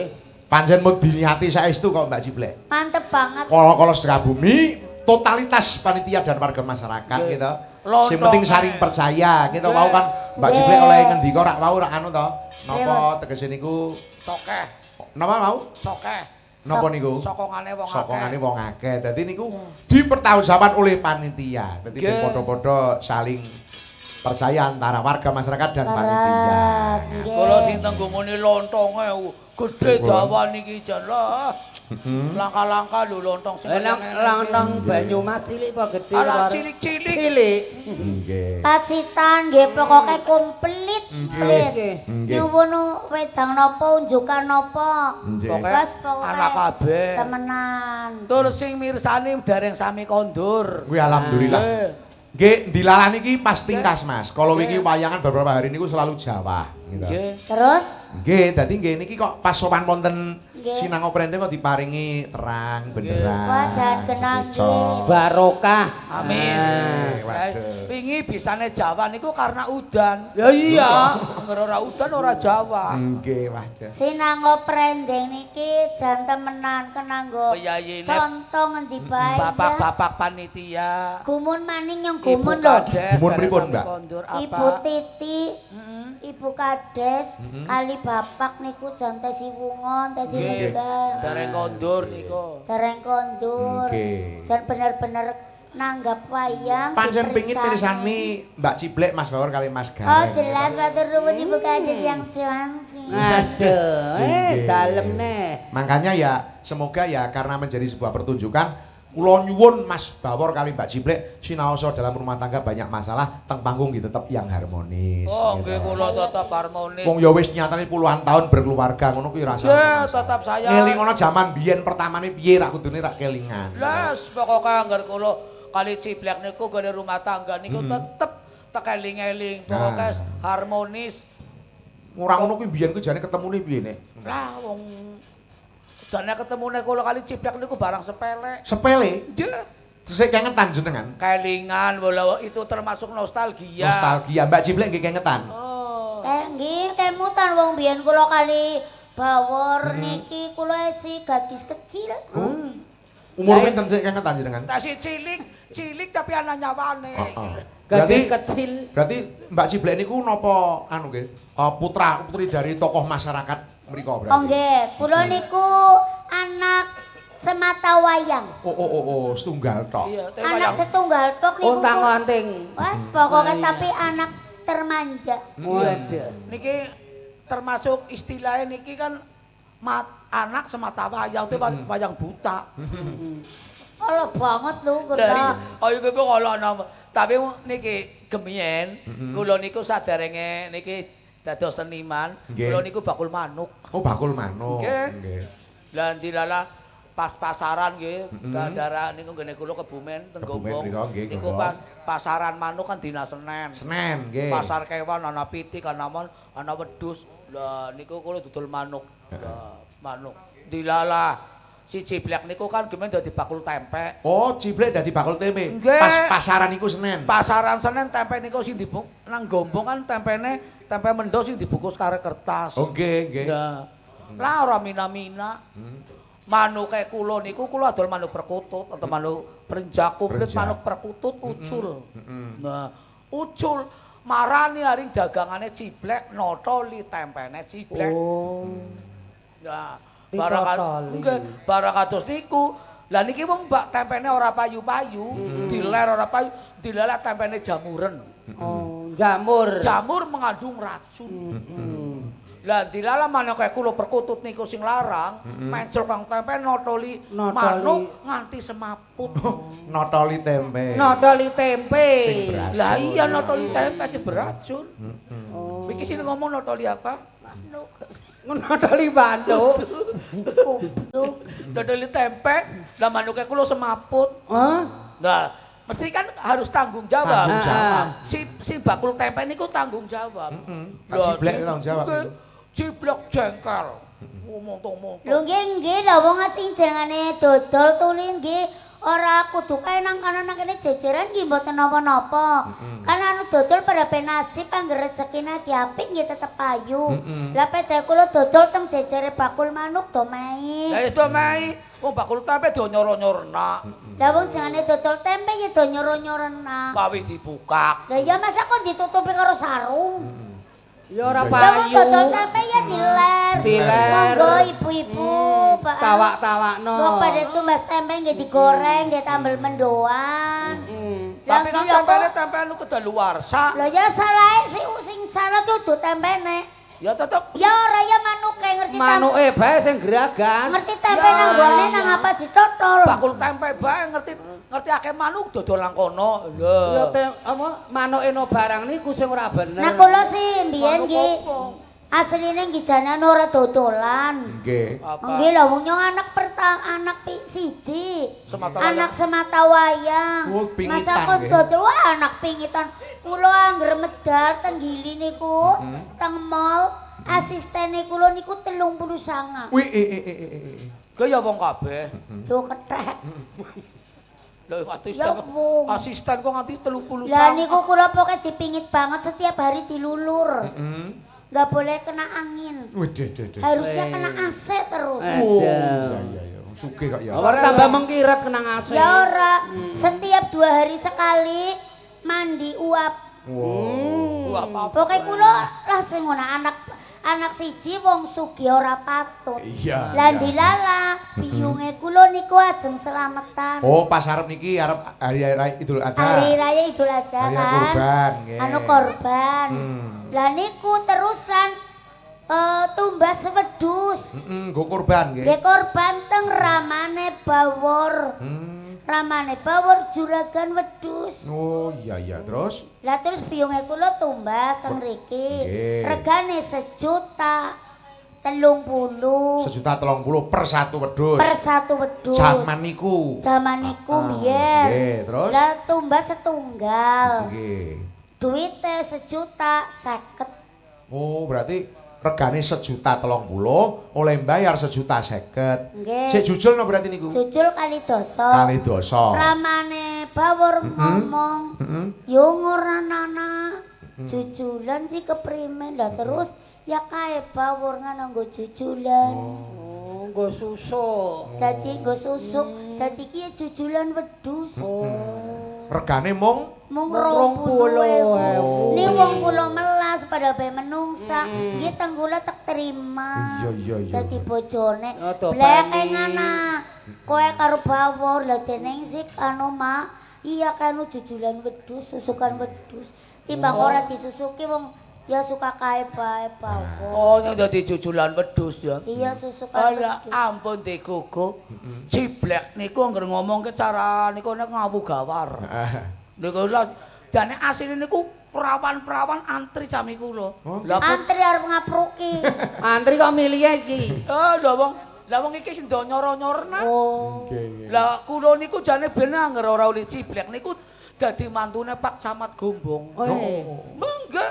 S1: Pancen mau diniati saestu kok Mbak Ciblek.
S5: Mantep banget.
S1: Kala-kala Sukabumi totalitas panitia dan warga masyarakat
S4: Nggih.
S1: gitu.
S4: Lontong
S1: Sing penting
S4: ae.
S1: saling percaya gitu.
S4: Nggih.
S1: Mau kan Mbak
S5: Nggih.
S1: Ciblek oleh ngendika rak wau rak anu to. Napa
S5: Nggih.
S1: tegese niku
S4: Tokeh,
S1: napa mau?
S4: tokeh.
S1: Napa niku?
S4: Sokongane wong akeh.
S1: Sokongane wong akeh. Dadi niku dipertanggungjawabkan oleh panitia. Dadi
S4: Nggih.
S1: padha-padha saling percaya antara warga masyarakat dan panitia.
S5: Laras, nggih.
S2: Kula sing tenggumune lontonge gedhe
S1: Pripun?
S2: dawan iki jan lah. Langka-langka lho lontong sing
S4: Enak lontong Banyumas cilik apa gede?
S2: Alah
S4: War?
S2: cilik-cilik.
S4: Cilik.
S1: Nggih.
S5: Pacitan nggih pokoke komplit.
S1: Nggih. Nggih.
S5: Nyuwun wedang napa unjukan napa.
S1: Nggih.
S5: Bebas pokoke.
S2: Anak kabeh.
S5: Temenan.
S2: Tur sing mirsani dereng sami kondur.
S1: Kuwi alhamdulillah.
S2: Nggih.
S1: Nggih, dilalan iki pas tingkas, Mas. Kalau wingi wayangan beberapa hari niku selalu Jawa gitu.
S2: Nggih.
S5: Terus
S1: Nggih, dadi nggih niki kok pas sopan wonten
S5: Nggih.
S1: sinang prente kok diparingi terang benderang.
S5: Wah, jangan kenang,
S1: cocok.
S5: nggih.
S4: Barokah.
S2: Amin.
S1: Waduh.
S2: Wingi bisane Jawa niku karena udan. Ya iya. Angger ora udan ora Jawa.
S1: Nggih, waduh.
S5: sinangga prendeng niki jan temenan kenanggo.
S2: Peyayine
S5: Conto ngendi bae. ya.
S2: bapak-bapak panitia.
S5: Gumun maning yang
S2: Ibu
S5: gumun lho.
S2: Kades,
S1: Gumun
S2: dereng
S1: pripun,
S2: sami
S1: Mbak?
S2: kondur apa?
S5: Ibu Titi,
S2: Heeh.
S5: Ibu Kades,
S1: Mhm.
S5: kali bapak niku jan tesi wungon, tesi
S2: Nggih.
S5: ngendang.
S2: Dereng kondur niku.
S5: Dereng kondur.
S1: Nggih.
S5: Jan bener-bener nanggap wayang.
S1: Pancen pengin
S5: diperisani.
S1: mirsani Mbak Ciblek, Mas Bawor kali Mas Gareng.
S5: Oh jelas matur nuwun Ibu Kades yang cuansi.
S4: Aduh,
S1: Nggih.
S4: dalem neh.
S1: Makanya ya semoga ya karena menjadi sebuah pertunjukan kula nyuwun Mas Bawor kali Mbak Ciblek sinaosa dalam rumah tangga banyak masalah teng panggung gitu tetep yang harmonis.
S2: Oh,
S1: gitu.
S2: nggih kula tetap harmonis.
S1: Wong ya wis nyatane puluhan tahun berkeluarga ngono kuwi rasa.
S2: Ya, tetap saya.
S1: Ngelingono jaman biyen pertamane piye rak kudune rak kelingan.
S2: Las pokoke angger kula kali Ciblek niku gone rumah tangga niku tetep tekeling-eling pokoke
S1: Nah.
S2: harmonis.
S1: Ora ngono kuwi biyen kuwi jane ketemune piye nek.
S2: Lah wong jane ketemune kula kali Ciblek niku barang sepele.
S1: Sepele.
S2: Dia
S1: Sesuk kengetan jenengan.
S2: kelingan bola itu termasuk nostalgia.
S1: Nostalgia Mbak Ciblek nggih kengetan.
S2: Oh.
S5: Nggih, kemutan wong biyen kula kali Bawor niki kula si gadis kecil.
S1: Umur pinten sik kengetan jenengan?
S2: Tasih cilik cilik tapi ana nyawane.
S4: Gadis kecil.
S1: Berarti Mbak Ciblek niku napa anu nggih? Putra putri dari tokoh masyarakat mriku berarti.
S5: Oh nggih, kula niku anak semata wayang.
S1: Oh, setunggal tok.
S2: Iya, teh
S5: Anak
S2: wayang.
S5: setunggal tok niku.
S4: Untang-anting.
S5: Wes pokoknya tapi anak termanja.
S4: Waduh.
S2: Niki termasuk istilahnya niki kan anak semata wayang teh wayang buta.
S5: Kalau banget lho
S2: Dari
S5: kena.
S2: ayo kowe ngono nama. Tapi niki gemien kula niku saderenge niki dados seniman,
S1: Nggih.
S2: kula niku bakul manuk.
S1: Oh, bakul manuk.
S2: Nggih.
S1: Nggih.
S2: Lah dilala pas pasaran nggih, daerah niku ngene kula Kebumen ten
S1: Kebumen
S2: Gombong.
S1: mriko, nggih,
S2: Niku
S1: Gombong.
S2: pasaran manuk kan dina Senin.
S1: Senen nggih.
S2: Pasar kewan ana pitik ana ana wedhus. Lah niku kula dodol manuk. Lah manuk. Dilala si Ciblek niku kan gemen dadi bakul tempe.
S1: Oh, Ciblek dadi bakul tempe.
S2: Nggih.
S1: Pas pasaran iku Senen.
S2: Pasaran Senen tempe niku sing dibung nang Gombong kan tempene tempe mendo sing dibungkus karo kertas.
S1: Oh, nggih, nggih.
S2: Nah, lah ora mina-mina. Manuke kula niku kula adol manuk perkutut atau manuk prenjaku, manuk perkutut ucul. Nah, ucul marani aring dagangane Ciblek notoli tempene Ciblek.
S4: Oh.
S2: Nah,
S4: Ditotoli.
S2: barang kados niku. Lah niki wong mbak tempene ora payu-payu, diler ora payu, dilelek tempene jamuren.
S4: Oh, jamur.
S2: Jamur mengandung racun. Lah dilala manuk kula perkutut niku sing larang, mencul kang tempe notoli manuk nganti semaput.
S1: Notoli tempe.
S4: Notoli tempe.
S1: Sing beracun.
S2: Lah iya notoli tempe sing beracun.
S4: Oh.
S2: Iki sing ngomong notoli apa?
S4: Notoli manuk.
S5: Goblok.
S2: Notoli tempe, lah manuke kula semaput.
S4: Hah?
S2: Nah, mesti kan harus tanggung jawab.
S1: Tanggung jawab.
S2: Si bakul tempe niku tanggung jawab.
S1: Pak Ciblek tanggung jawab itu.
S2: Ciblek jengkel. Ngomong-ngomong.
S5: Lho nggih lha wong sing jenengane dodol tulin nggih ora kudu kae nang kanan nang kene jejeran nggih mboten napa-napa. Kan anu dodol pada penasib angger rezekine ki apik nggih tetep payu. Lah pede kula dodol teng jejere bakul manuk do mai.
S2: Lah itu mai, wong bakul tempe do nyoro-nyorna.
S5: Lah wong jenenge dodol tempe ya do nyoro-nyorena.
S2: Pawis dibukak.
S5: Lah ya masa kok ditutupi karo sarung?
S4: Ya ora
S5: Lah wong
S4: payu.
S5: dodol tempe ya diler.
S4: Diler.
S5: Monggo ibu-ibu, Pak.
S4: Tawak-tawakno.
S5: Wong pada tumbas tempe nggih digoreng, nggih tambel mendoan.
S2: Tapi kan
S5: Lah,
S2: tempe anu kedaluwarsa.
S5: Lah ya salahe sing salah kudu tempene.
S2: Ya tetep
S5: Ya ora ya manuke ngerti
S4: Manuke bae sing geragas.
S5: ngerti tempe nang gone nang apa ditotol.
S2: bakul tempe bae ngerti akeh manuk dodol nang kono.
S4: Ya
S2: Lho.
S4: apa manuke no barang niku sing ora bener.
S5: Nah kula sih mbiyen
S2: Manuk
S5: nggih
S2: apa?
S5: asline nggih janan ora dodolan.
S1: Nggih.
S2: Apa?
S5: Nggih lho wong nyong anak siji.
S2: Semata
S5: Anak semata wayang.
S1: Oh, pingitan
S5: Masa kok
S1: nggih.
S5: dodol wah anak pingitan. Kula angger medal teng Gili niku, teng mall, asistene kula niku 39.
S1: Wih,
S2: Ke ya wong kabeh.
S5: Tuh kethek.
S2: Lho
S5: Ya wong.
S2: asisten kok nganti 30.
S5: Lah niku kula pokoke dipingit banget setiap hari dilulur. Nggak boleh kena angin. Harusnya kena AC terus.
S1: Oh, iya. Sugih kok ya.
S4: Ora tambah mengkirat kena AC.
S5: Ya ora, setiap 2 hari sekali mandi uap.
S2: Wah, apa?
S5: Pokoknya kula lah sing ngono anak siji wong sugih ora patut.
S1: Iya.
S5: Lah dilala biyunge kula niku ajeng selametan.
S1: Oh, pas arep niki arep hari Idul Adha.
S5: Hari raya Idul Adha
S1: Hari
S5: kan.
S1: kurban, nggih.
S5: Anu korban. Lah niku terusan tumbas wedhus.
S1: Nggo kurban nggih.
S5: Nggih korban teng ramane bawor. Ramane bawor juragan wedhus.
S1: Oh, iya terus.
S5: Lah terus biyunge kula tumbas teng mriki.
S1: Nggih.
S5: Regane 1.30.
S1: 1.30 per satu wedhus.
S5: Per satu wedhus.
S1: Zaman niku.
S5: Zaman niku biyen.
S1: Nggih, terus.
S5: Lah tumbas setunggal.
S1: Nggih.
S5: Duite 1.50.000.
S1: Oh, berarti regane 1.30.000 oleh bayar 1.50.000.
S5: Nggih.
S1: Sik jujul no berarti niku.
S5: Jujul kali dosa.
S1: Kali dosa.
S5: Ramane bawor ngomong, "Yo ora nana." Jujulan sih keprimen lah terus ya kae bawor ngono nggo jujulan.
S4: Oh, nggo susuk.
S5: Dadi nggo susuk Dadi iki ya jujulan wedhus.
S1: Regane mung
S5: 20.000. Ni wong kula melas pada bae menungsa, nggih tenggula tak terima.
S1: Iya.
S5: Dadi bojone.
S4: Odo
S5: Blek
S4: pani.
S5: ngana. Kowe karo bawor lha deneng sik anu mak. Iya kanu jujulan wedhus, susukan wedhus. Timbang ora disusuki wong ya suka kae bae bawor.
S2: Oh, yang dadi jujulan wedhus ya.
S5: Iya susukan
S2: Ala
S5: wedhus.
S2: ampun Digugu. Ciblek niku anggere ngomongke cara niku nek ngawu gawar. Niku lho jane asline niku perawan-perawan antri jami kula. Lah
S5: Antri arep ngapruki.
S4: Antri kok milih iki.
S2: lah wong iki sing do nyoro-nyorna.
S5: Oh.
S2: Lah kula niku jane ben anggere ora oleh ciblek niku dadi mantune Pak Camat Gombong. Mangga.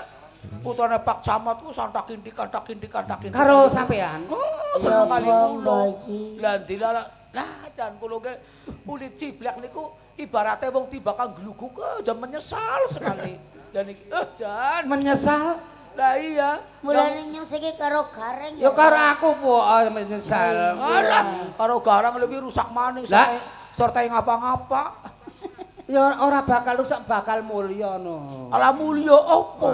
S2: Putrane Pak Camat ku santak-intikan.
S4: Karo sampean.
S2: Oh,
S5: Ya
S2: seneng kali kula.
S5: Allah iki.
S2: Lah ndila lah jan kula ke uli ciblek niku ibarate wong tibakan gluguk jan menyesal sekali. Jan iki jan
S4: Menyesal.
S2: lah iya.
S5: Mulane nyusiki karo gareng
S4: Ya karo aku po menyesal.
S2: Alah karo garang lebih rusak maning
S4: Lah.
S2: serta ngapa-ngapa.
S4: Ya ora bakal rusak, bakal mulya no.
S2: Ala mulya opo?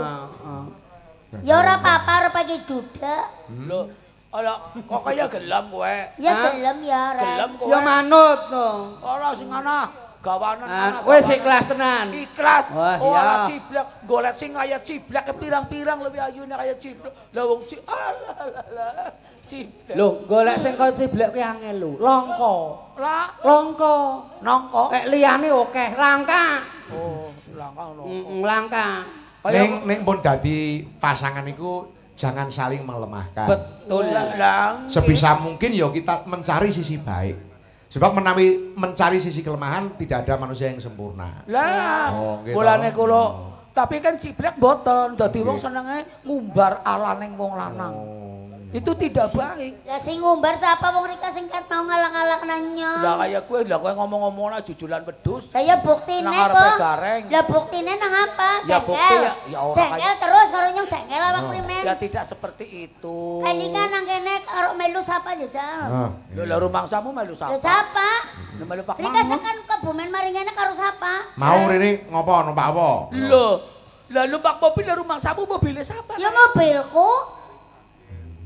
S5: Ya ora apa-apa arep iki dudak.
S2: Lho, ala kok kaya gelam kowe.
S5: Ya gelem ya Ren.
S2: Gelem kowe.
S4: Ya manut no.
S2: Ora sing ana gawanan ana.
S4: Wis ikhlas tenan.
S2: Ikhlas.
S4: Wah,
S2: Ora
S4: iya.
S2: ciblek, golek sing kaya ciblek pirang-pirang lebih ayune kaya ciblek. Lah wong alah. Ciblek.
S4: Lho, golek sing kaya ciblek ki angel lho. Langka.
S2: Lah,
S4: Langka.
S2: nangka.
S4: Nek liyane akeh, langka.
S2: Oh, langka ngono.
S4: Langka.
S1: Ning pun dadi pasangan iku jangan saling melemahkan.
S4: Betul.
S2: Lah,
S1: Sebisa mungkin ya kita mencari sisi baik. Sebab menawi mencari sisi kelemahan tidak ada manusia yang sempurna.
S2: Lah,
S1: Oh, gitu.
S2: mulane kula tapi kan ciblek mboten, dadi wong
S1: Nggih.
S2: senenge ngumbar alaning wong lanang. Itu tidak baik.
S5: Lah sing ngumbar sapa wong rika sing kat mau ngalak-alak nanyo.
S2: Lah kaya kowe, ngomong-ngomongna jujulan wedhus.
S5: Lah ya buktine
S2: Nang arepe
S5: kok.
S2: gareng.
S5: Lah buktine nang apa?
S2: Ya, bukti
S5: Cengkel.
S2: ya ora
S5: Cengkel
S2: kaya-
S5: terus karo nyong cengkel awak primen.
S2: Ya tidak seperti itu.
S5: Kan iki kan nang kene karo melu sapa jajal.
S2: Lho lah rumangsamu melu
S5: Lah
S2: sapa?
S5: sapa?
S2: Lho melu Pak
S5: Rika
S2: Mangun.
S5: sekan kebumen maringene karo sapa?
S1: Mau rene ngopo numpak apa?
S2: Lho, lah numpak mobil lah rumangsamu mobilnya sapa?
S5: Ya mobilku.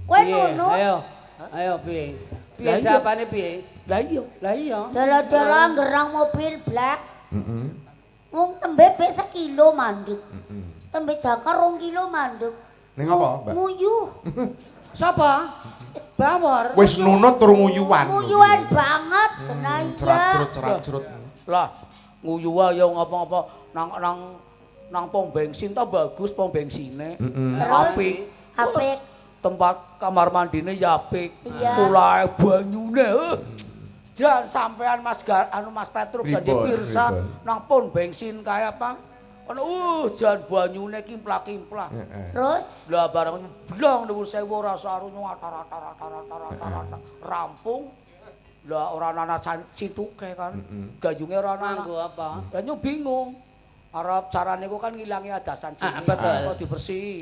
S5: Kowe
S4: Piye?
S5: nunut.
S4: Ayo piye? Piye
S2: Lah iya.
S4: jawabane piye?
S2: Lah iya.
S4: Lah iya.
S5: Dalah-dalah gerang mobil black.
S1: Heeh.
S5: Wong tembe bek sekilo mandek. Tembe jakar 2 kilo mandek.
S1: Ning apa, Mbak?
S5: Nguyuh.
S4: Sapa? Bawor.
S1: Wis nunut tur nguyuwan.
S5: Nguyuhan banget. Kena iya.
S1: Cerat-cerut.
S2: Lah nguyu wae ya ngapa-ngapa nang pom bensin ta bagus pom bensine.
S5: Terus
S2: Apik.
S5: apik.
S2: Tempat kamar mandine ya apik.
S5: Iya.
S2: Pulae banyune. Jan sampean Mas Mas Petruk jadi
S1: Ribon,
S2: pirsa
S1: ribon.
S2: nang pom bensin kaya apa? Ono jan banyune kimplak-kimplak.
S5: Terus
S2: Lah barang blong nuwun sewu ora sarunyu atar-atar rampung. Lah ora ana situke kan. Gayunge ora ana.
S4: Nganggo apa?
S2: Lah nyuk bingung. Arep carane ku kan ngilangi adasan sini.
S4: betul.
S2: Kok dibersihi.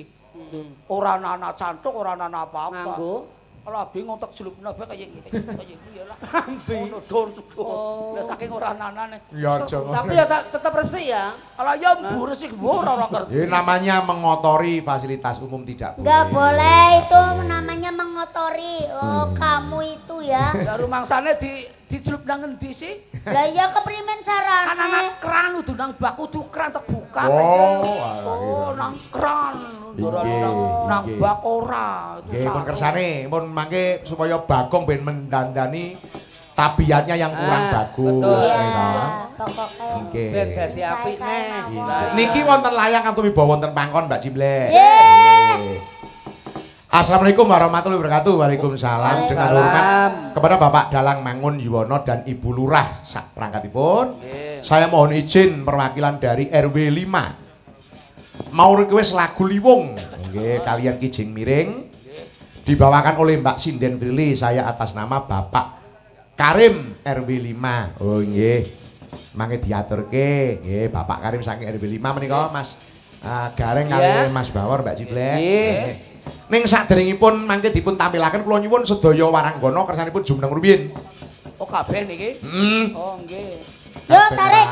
S2: Ora ana cantuk, ora ana apa-apa.
S4: Nganggo
S2: Lah bingung tak jelupna bae kaya iki ya lah. Ono dor. Lah saking ora anane.
S1: Ya aja ngono.
S4: tapi ya tetap resik ya.
S2: Lah ya mbur sih ora ngerti.
S1: Ini namanya mengotori fasilitas umum tidak boleh.
S5: nggak boleh itu namanya mengotori. Oh kamu itu ya.
S2: Lah rumangsane dijelup nang endi sih?
S5: Lah ya keprimen
S2: Kan ana
S5: carane?
S2: kran kudu nang bak kudu kran terbuka.
S1: Oh,
S2: nang kran. Ora
S1: Inggih,
S2: nang
S1: inggih.
S2: bak ora. Itu
S1: Nggih, pun
S2: salah.
S1: kersane, pun mangke supaya Bagong ben mendandani tabiatnya yang kurang bagus.
S4: betul.
S5: Iya,
S1: ya toh.
S5: pokoknya.
S1: Nggih.
S4: Ben dadi apik
S5: Saya
S4: neh.
S5: mawon.
S1: Niki wonten layang atau wibawa wonten pangkon Mbak Cimlek.
S5: Nggih.
S1: Nggih. Assalamualaikum warahmatullahi wabarakatuh. Waalaikumsalam. Dengan hormat kepada Bapak Dalang Mangun Yuwono dan Ibu Lurah sak perangkatipun. Saya mohon izin perwakilan dari RW 5. Mau request lagu Liwung. Nggih, kalian Kijing Miring. Dibawakan oleh Mbak Sinden Frili, saya atas nama Bapak Karim RW 5. Oh nggih. Mangke diaturke, nggih Bapak Karim saking RW 5 menika Mas Gareng kali Mas Bawor Mbak Ciblek.
S4: Nggih.
S1: Ning saderengipun mangke dipun tampilaken kula nyuwun sedaya waranggana kersanipun jumeneng rumiyin.
S2: Oh kabeh niki?
S1: Heeh.
S2: Oh nggih.
S5: Yo tarik.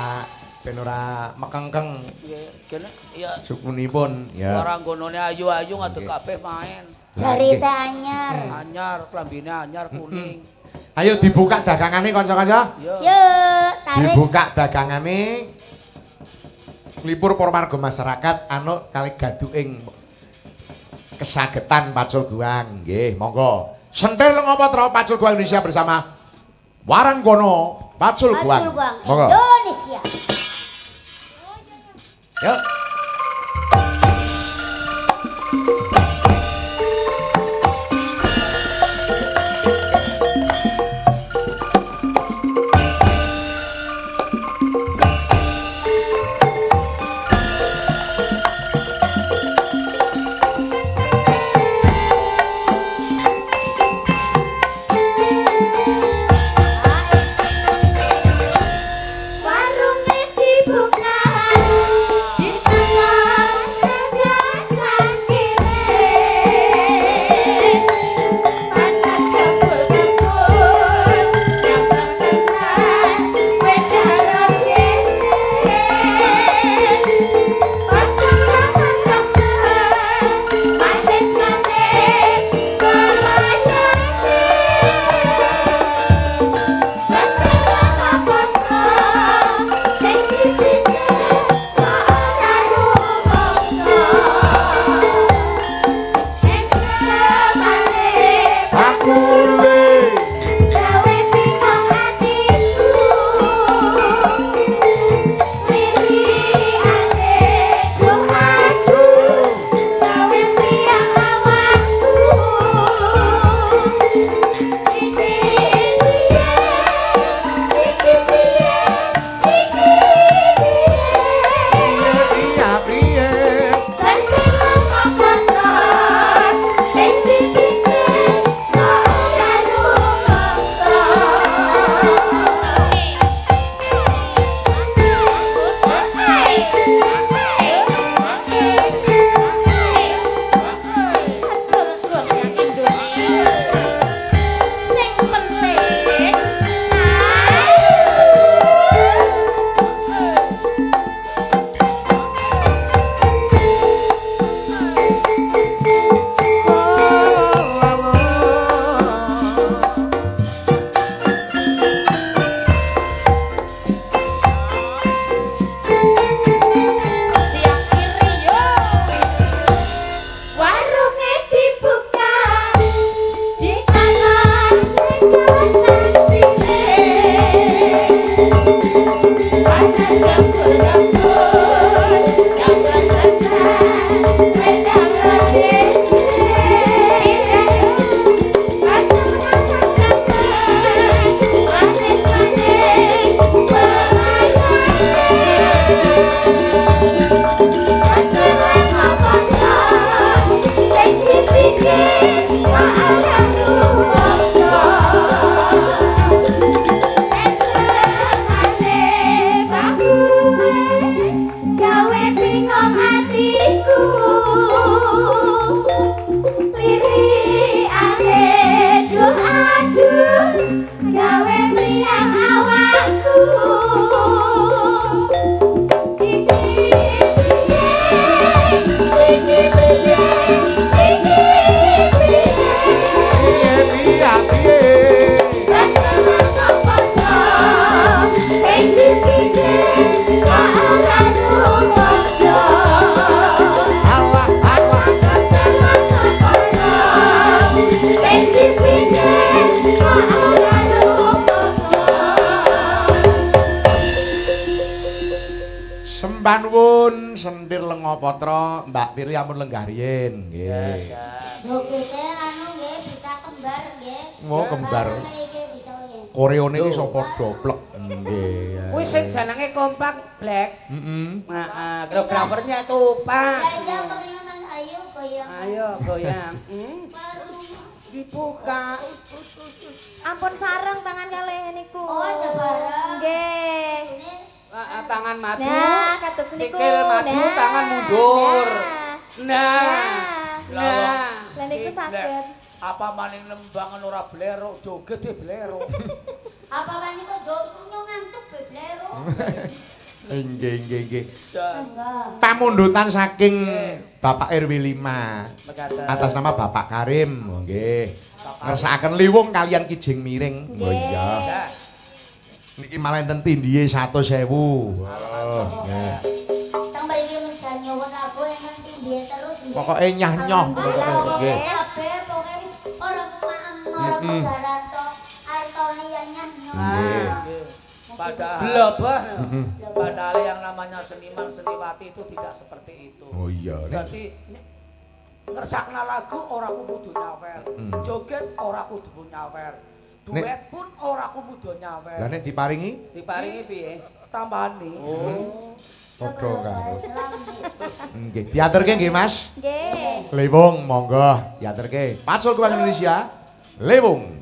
S1: Ben ora mekengkeng
S2: Nggih, kene ya
S1: sukunipun. Ya.
S2: waranggonone ayu-ayu ngadeg kabeh main.
S5: Jari teh anyar.
S2: Anyar, klambine anyar kuning.
S1: Ayo dibuka dagangane kanca-kanca.
S2: Yo.
S5: Yo tarik.
S1: Dibuka dagangane. Nglipur para warga masyarakat anuk kali gaduking kesagetan Pacul Guang. Nggih, monggo. Senthil Ngopatra Pacul Guang Indonesia bersama Waranggono Pacul Guang.
S5: Pacul Guang
S1: Monggo.
S5: Indonesia.
S1: Yuk.
S3: Warungnya dibuka di tengah segala
S1: Sembah nuwun sentir Lengopatra Mbak Piri ampun lenggah riyin nggih.
S5: Jogete anu nggih bisa kembar nggih.
S1: Mau kembar.
S5: Iki bisa nggih.
S1: Koreone iki sapa doplek nggih.
S4: Kuwi sing jenenge kompak Black.
S1: Heeh.
S4: Heeh, koreografernya tuh pas.
S5: Ya keringan ayo goyang.
S4: Ayo goyang. Dibuka.
S3: Ampun sareng tangan kalih niku.
S5: Oh, jabareng.
S3: Nggih.
S4: Tangan maju.
S3: Nah, kados niku.
S4: Sikil maju,
S3: Nah.
S4: tangan mundur. Nah.
S3: Nah. Lah niku saged.
S2: Apa maning nembangan ora blero, joget e blero.
S5: Apa wani kok nyong ngantuk beblero.
S1: Nggih.
S5: Enggak.
S1: Pamundutan saking Bapak RW 5
S2: Mekaten.
S1: atas nama Bapak Karim. Nggih. Ngersakaken liwung kalian Kijing Miring. Oh iya.
S2: Ya.
S1: Niki malah enten tindhihe 100.000. Oh, nggih.
S5: Tang mriki menjan nyuwun aku enten tindhihe terus nggih.
S1: Pokoke nyah-nyoh pokoke nggih.
S5: Kabeh pokoke wis ora kemaem ora kegaran tok. Artone ya nyah-nyoh.
S1: Nggih.
S2: Padahal
S4: Blobah.
S2: padahal yang namanya seniman seniwati itu tidak seperti itu.
S1: Oh iya.
S2: Jadi ngersakna lagu ora kudu nyawer. Joget ora kudu nyawer. Duet pun ora kudu nyawer.
S1: Lah nek diparingi
S4: Diparingi piye?
S2: Tambani.
S4: Oh.
S1: padha karo. Nggih, diaturke nggih Mas.
S3: Nggih.
S1: Lewung monggo diaturke. Pasul Kembang Indonesia. Lewung.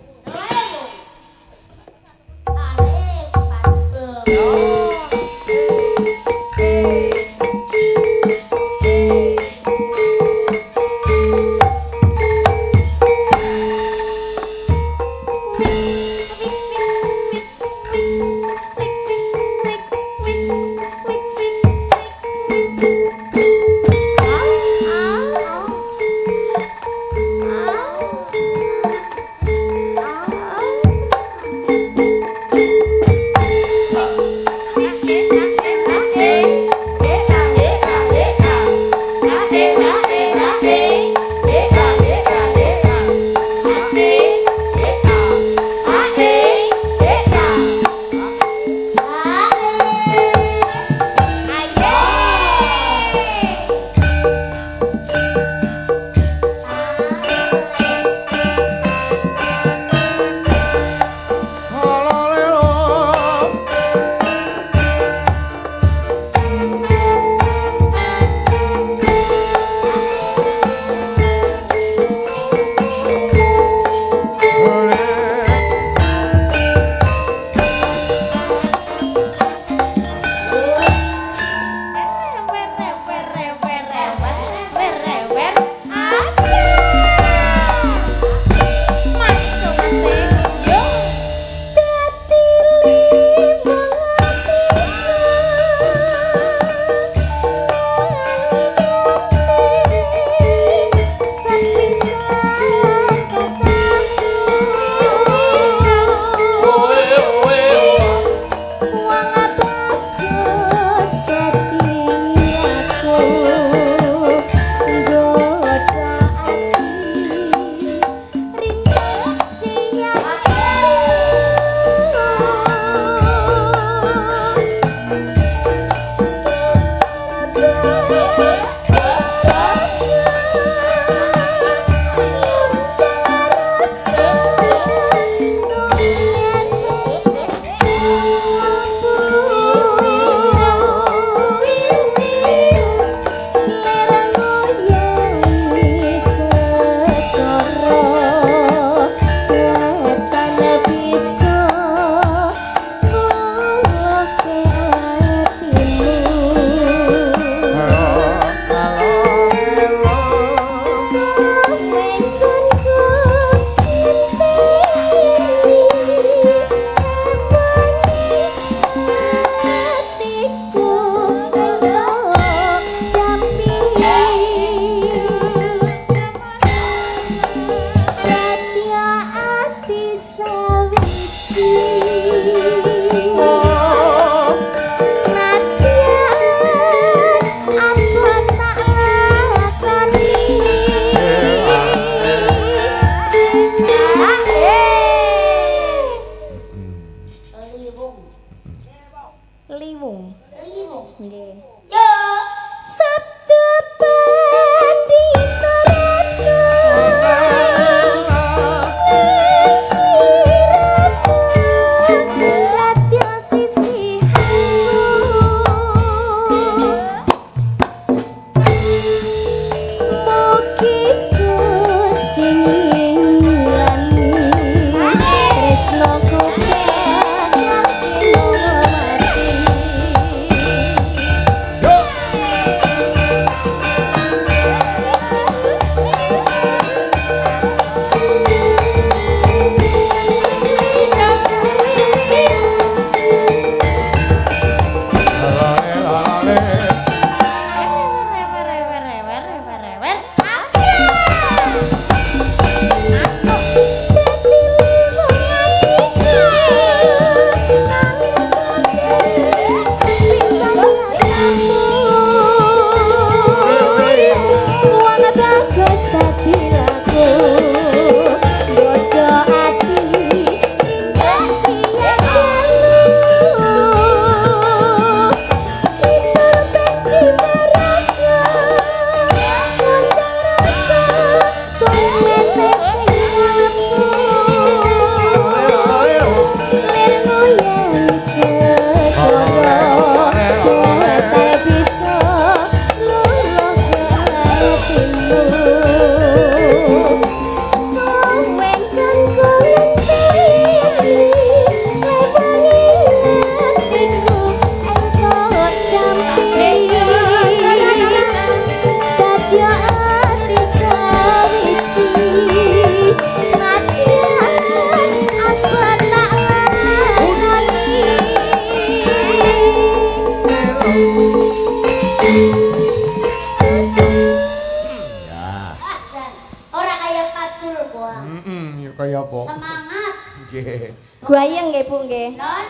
S1: Nggih.
S3: Gayeng nggih Bu nggih.
S5: Non.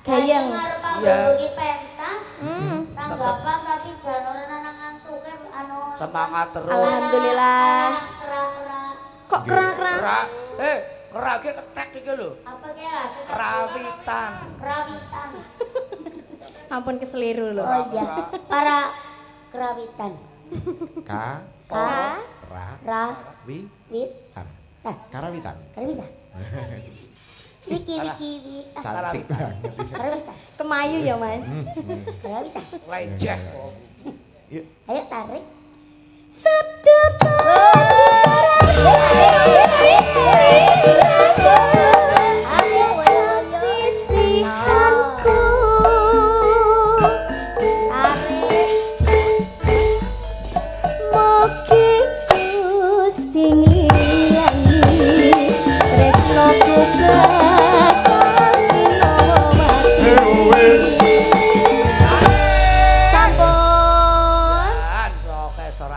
S3: Gayeng.
S5: Karo
S2: Iya.
S5: pambulu ki pentas.
S3: Hmm.
S5: Tanggapan tapi jan ora nang ngantuke anu.
S2: Semangat terus.
S3: Alhamdulillah.
S5: Kera-kera.
S3: Kok kerang-kerang?
S2: Kerak ki ketek iki lho.
S5: Apa ki lah?
S2: Kerawitan.
S5: Kerawitan.
S3: Ampun keseliru lho.
S5: Oh iya. Para kerawitan.
S1: Ka
S5: Ka.
S1: ra
S5: Ra.
S1: wi
S5: Wit.
S1: tan.
S5: Tah.
S1: Karawitan.
S5: Kerawitan. Wiki wiki wi.
S1: Cantik banget.
S5: Kerawitan.
S3: Kemayu ya Mas.
S5: Kerawitan.
S2: Leceh.
S1: Yuk.
S5: Ayo tarik.
S3: Sabda sisihanku mugi Gusti ngilani tresnoku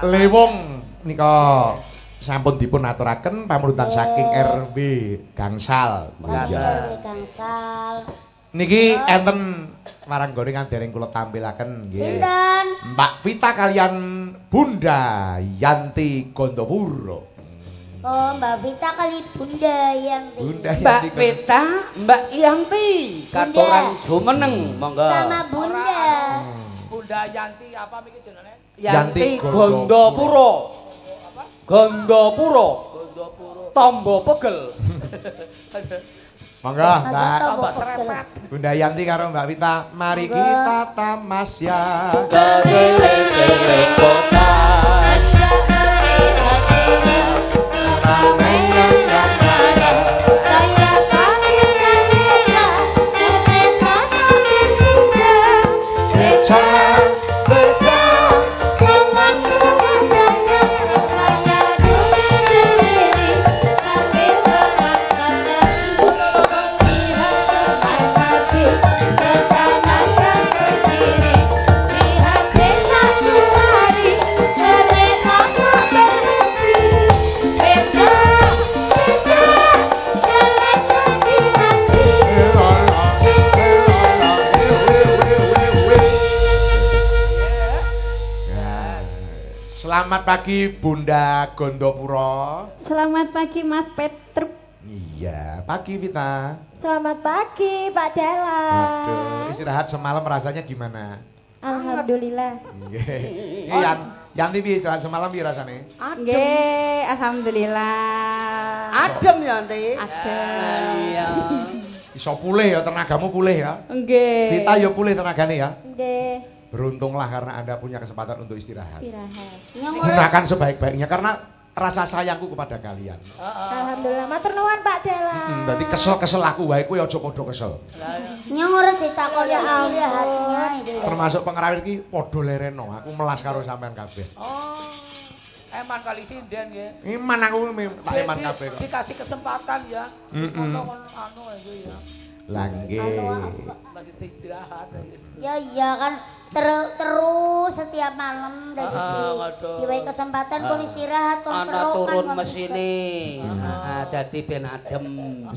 S1: Lewung nika sampun dipun aturaken pamrutan saking RW Gangsal.
S5: Saking
S1: Iya.
S5: RW Gangsal.
S1: Niki enten waranggone kang dereng kula tampilaken nggih.
S5: Sinten?
S1: Mbak Vita kalian Bunda Yanti Gondopuro.
S5: Oh, Mbak Vita kali Bunda Yanti.
S1: Bunda
S4: Mbak
S1: Yanti
S4: Vita, Mbak Yanti, katoran jumeneng, monggo.
S5: Sama Bunda.
S2: Bunda Yanti apa miki jenenge?
S4: Yanti
S1: Yanti
S4: Gondopuro. Gondopuro.
S2: Gondopuro.
S4: Tombo pegel.
S1: Monggo
S5: Masa
S1: Mbak
S5: tau
S2: Tambah
S5: kok
S2: serempet.
S1: Bunda Yanti karo Mbak Vita, mari
S5: Monggo.
S1: kita tamasya. Selamat pagi Bunda Gondopuro.
S3: Selamat pagi Mas Petruk.
S1: Iya, pagi Vita.
S3: Selamat pagi Pak Dela.
S1: Waduh, istirahat semalam rasanya gimana?
S3: Alhamdulillah.
S1: Nggih. Yanti piye istirahat semalam piye rasane?
S3: Nggih, alhamdulillah.
S4: Adem Yanti.
S3: Adem.
S4: Iya.
S1: Iso pulih ya tenagamu pulih ya.
S3: Nggih.
S1: Vita ya pulih tenagane ya.
S3: Nggih.
S1: Beruntunglah karena Anda punya kesempatan untuk istirahat.
S3: Istirahat.
S1: Gunakan sebaik-baiknya karena rasa sayangku kepada kalian.
S3: Alhamdulillah. Matur nuwun Pak Dela.
S1: Dadi kesel-kesel aku wae kuwi aja padha kesel.
S5: Nyong ora ditakoni
S3: Ya
S5: istirahatnya
S3: ampun.
S5: itu.
S1: Termasuk pengerawir iki padha lereno, aku melas karo sampean kabeh.
S2: Oh. Eman kali sinden ya.
S1: Iman aku tak iman kabeh kok.
S2: Dikasih kesempatan ya. Terus
S1: Mm-mm.
S2: ngono anu aja ya.
S1: Lah nggih.
S2: Masih istirahat aja.
S5: Ya iya kan terus setiap malam dari
S2: waduh.
S5: diwai kesempatan kon istirahat kon
S4: Ana
S5: perlu
S4: turun
S5: kon
S4: mesine. Nah, dadi ben adem.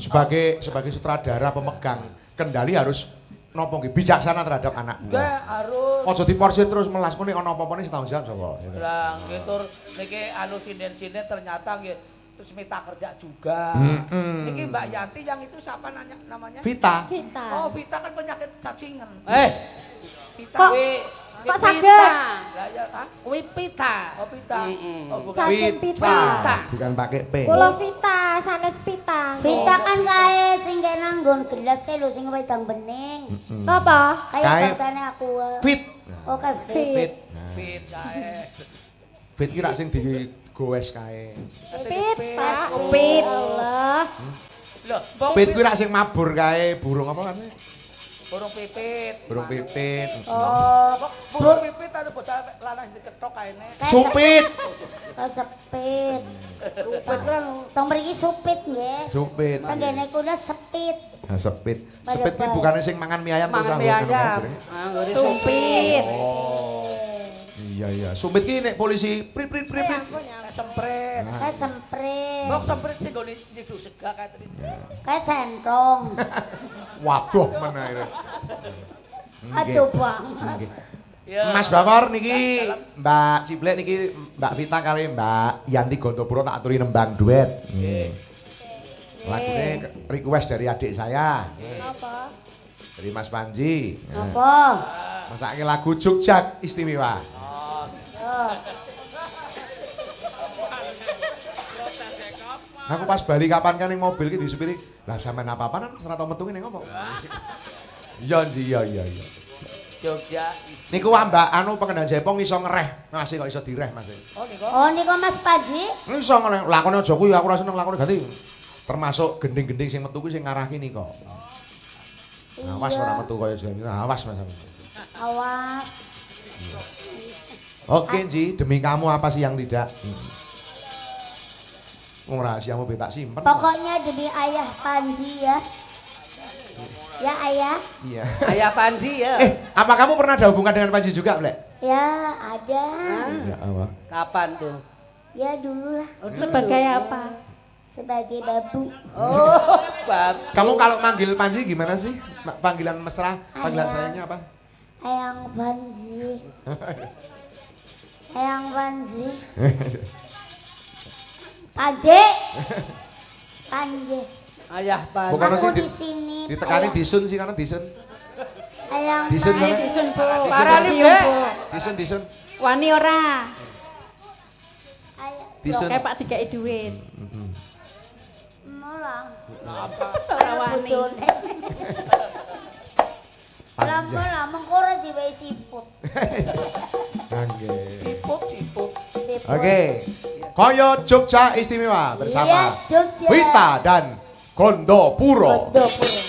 S1: Sebagai sutradara pemegang kendali harus nopo nggih bijaksana terhadap anak
S2: Enggak
S1: buah.
S2: harus.
S1: Ojo diporsir terus melas nek ana apa-apa nek tanggung jawab sapa.
S2: Lah ngitur niki anu sinden-sinden ternyata nggih terus minta kerja juga. Niki Mbak Yanti yang itu siapa namanya?
S1: Vita.
S3: Kita.
S2: Oh, Vita kan penyakit cacingan. Vita.
S3: Kok- Kok saged?
S2: Lah ya, ah?
S4: Kuwi pita.
S2: Oh, Vita.
S4: Mm-mm.
S2: Oh, bukan.
S3: Cacing pita.
S1: Bukan pakai P.
S3: Kula Vita, sanes pita.
S5: Vita kan kae sing kene nanggon gelas kae lho sing wedang bening.
S3: Napa?
S5: Kayak
S1: Kae-
S5: bangsane aku.
S1: Fit.
S5: Oh kae fit.
S1: Fit.
S2: Fit kae.
S1: Fit ki rak sing digowes kae.
S3: Pit, Pak.
S2: Oh.
S3: Pit. Allah.
S2: Loh, bong
S1: Fit kuwi rak sing mabur kae burung apa namanya?
S2: burung pipit.
S1: Burung pipit.
S5: Oh,
S2: Kok burung pipit ada bocah lanang diketok kaene.
S5: kae
S1: Supit.
S5: Oh, sepit. Tong mriki supit nggih.
S1: Supit.
S5: Kan kene kuda sepit.
S1: Nah, sepit.
S5: Pada
S1: Sepit ki
S5: baik.
S1: bukannya sing mangan mie ayam terus
S4: Mangan
S1: anggo
S4: mie
S1: ngono
S4: ayam.
S1: kan?
S4: Anggone
S3: Sumpit.
S1: Oh. Iya. Sumpit ki nek polisi prit.
S2: Semprit.
S5: Kayak semprit.
S2: Kok semprit sih nggone nyeduk sega kae tadi.
S5: Kayak centong.
S1: Waduh menae.
S5: Aduh banget.
S2: Ya.
S1: Mas Bawor niki Mbak Ciblek niki Mbak Vita kali Mbak Yanti Gondopuro tak aturi nembang duet. Nggih. Lagune request dari adik saya.
S3: Apa?
S1: Dari Mas Panji.
S5: Apa?
S1: Masake lagu Jogja istimewa.
S5: Oh.
S1: Aku pas bali kapan kan ning mobil ki disupiri. Lah sampean apa-apa nang ora tau metu ning ngopo? Iya.
S2: Jogja.
S1: Niku Mbak anu pengendara Jepang iso ngereh. Masih kok iso direh Mas.
S5: Oh niku Mas Panji.
S1: Iso ngereh. Lakone aja kuwi aku ora seneng lakone ganti. Termasuk gending-gending sing metu kuwi sing ngarahke nika. Awas ora metu kaya jane. Awas Mas.
S5: Awas.
S1: Oke Ji, demi kamu apa sih yang tidak? Rahasiamu tak simpen.
S5: Pokoknya demi ayah Panji ya. Ya ayah.
S1: Iya.
S4: Ayah Panji ya.
S1: Apa kamu pernah ada hubungan dengan Panji juga, Blek?
S5: Ya ada.
S1: Ya Allah.
S4: Kapan tuh?
S5: Ya dulu lah.
S3: Sebagai apa?
S5: Sebagai babu.
S4: Oh, bab.
S1: Kamu kalau manggil Panji gimana sih? Panggilan mesra, panggilan
S5: Ayah.
S1: sayangnya apa?
S5: Ayang Panji. Ayang Panji. Panji. Panji.
S4: Ayah Panji.
S1: Bukan
S5: Aku
S1: mesti
S5: di sini.
S1: Ditekani
S5: Ayang-
S1: disun sih karena disun.
S5: Ayang
S1: Disun
S5: Panji.
S1: mana?
S3: Disun po.
S2: Parani,
S3: Siung,
S2: Bek.
S3: po.
S1: Disun.
S3: Wani ora.
S5: Ayang
S1: Disun.
S3: Kayak Pak dikei duit.
S5: mulang.
S3: Ora wani.
S5: Bojone. Lama-lama mengkora diwehi siput.
S1: Oke.
S2: Siput.
S1: Oke. Koyo Jogja istimewa
S5: Iya,
S1: bersama
S5: Jogja.
S1: Wita dan Gondopuro.
S5: Gondopuro.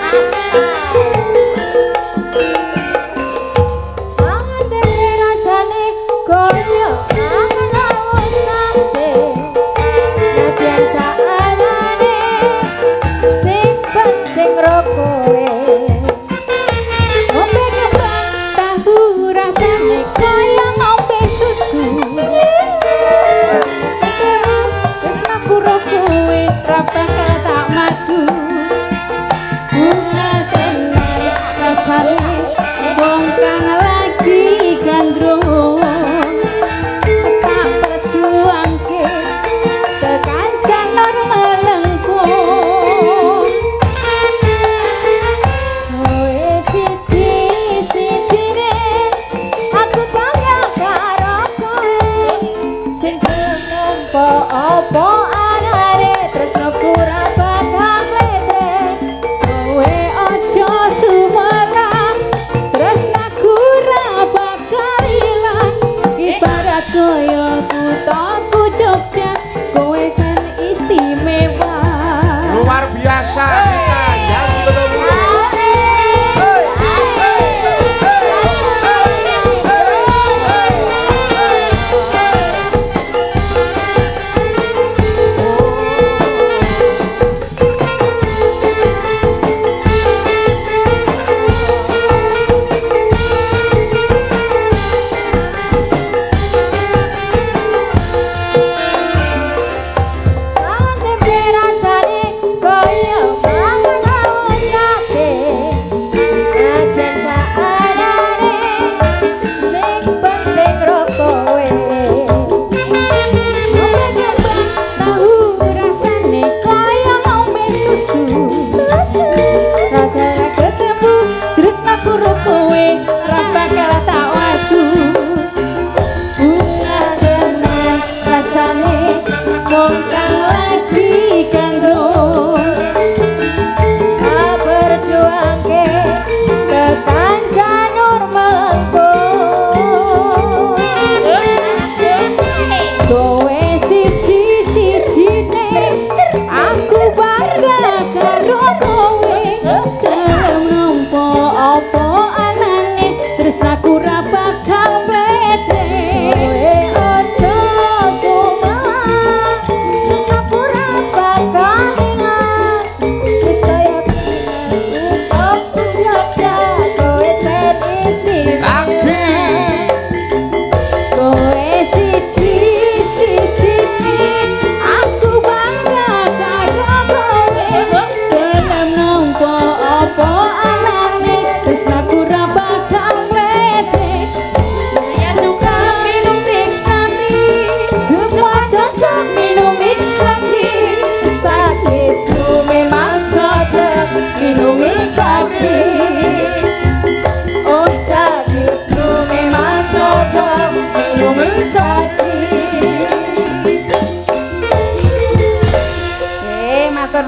S5: Asal. Banget deh.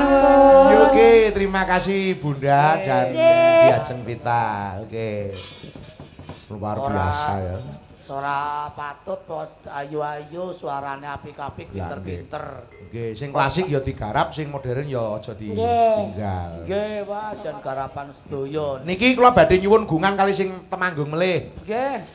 S3: ampun.
S1: Yo, oke, terima kasih Bunda dan Diajeng Pita. Oke. Luar biasa ya.
S2: Suara patut bos ayu-ayu, suarane apik-apik, pinter-pinter.
S1: Nggih, sing klasik ya digarap, sing modern ya aja ditinggal.
S2: Nggih, Pak, jan garapan sedaya.
S1: Niki kula badhe nyuwun gungan kali sing temanggung melih.
S2: Nggih.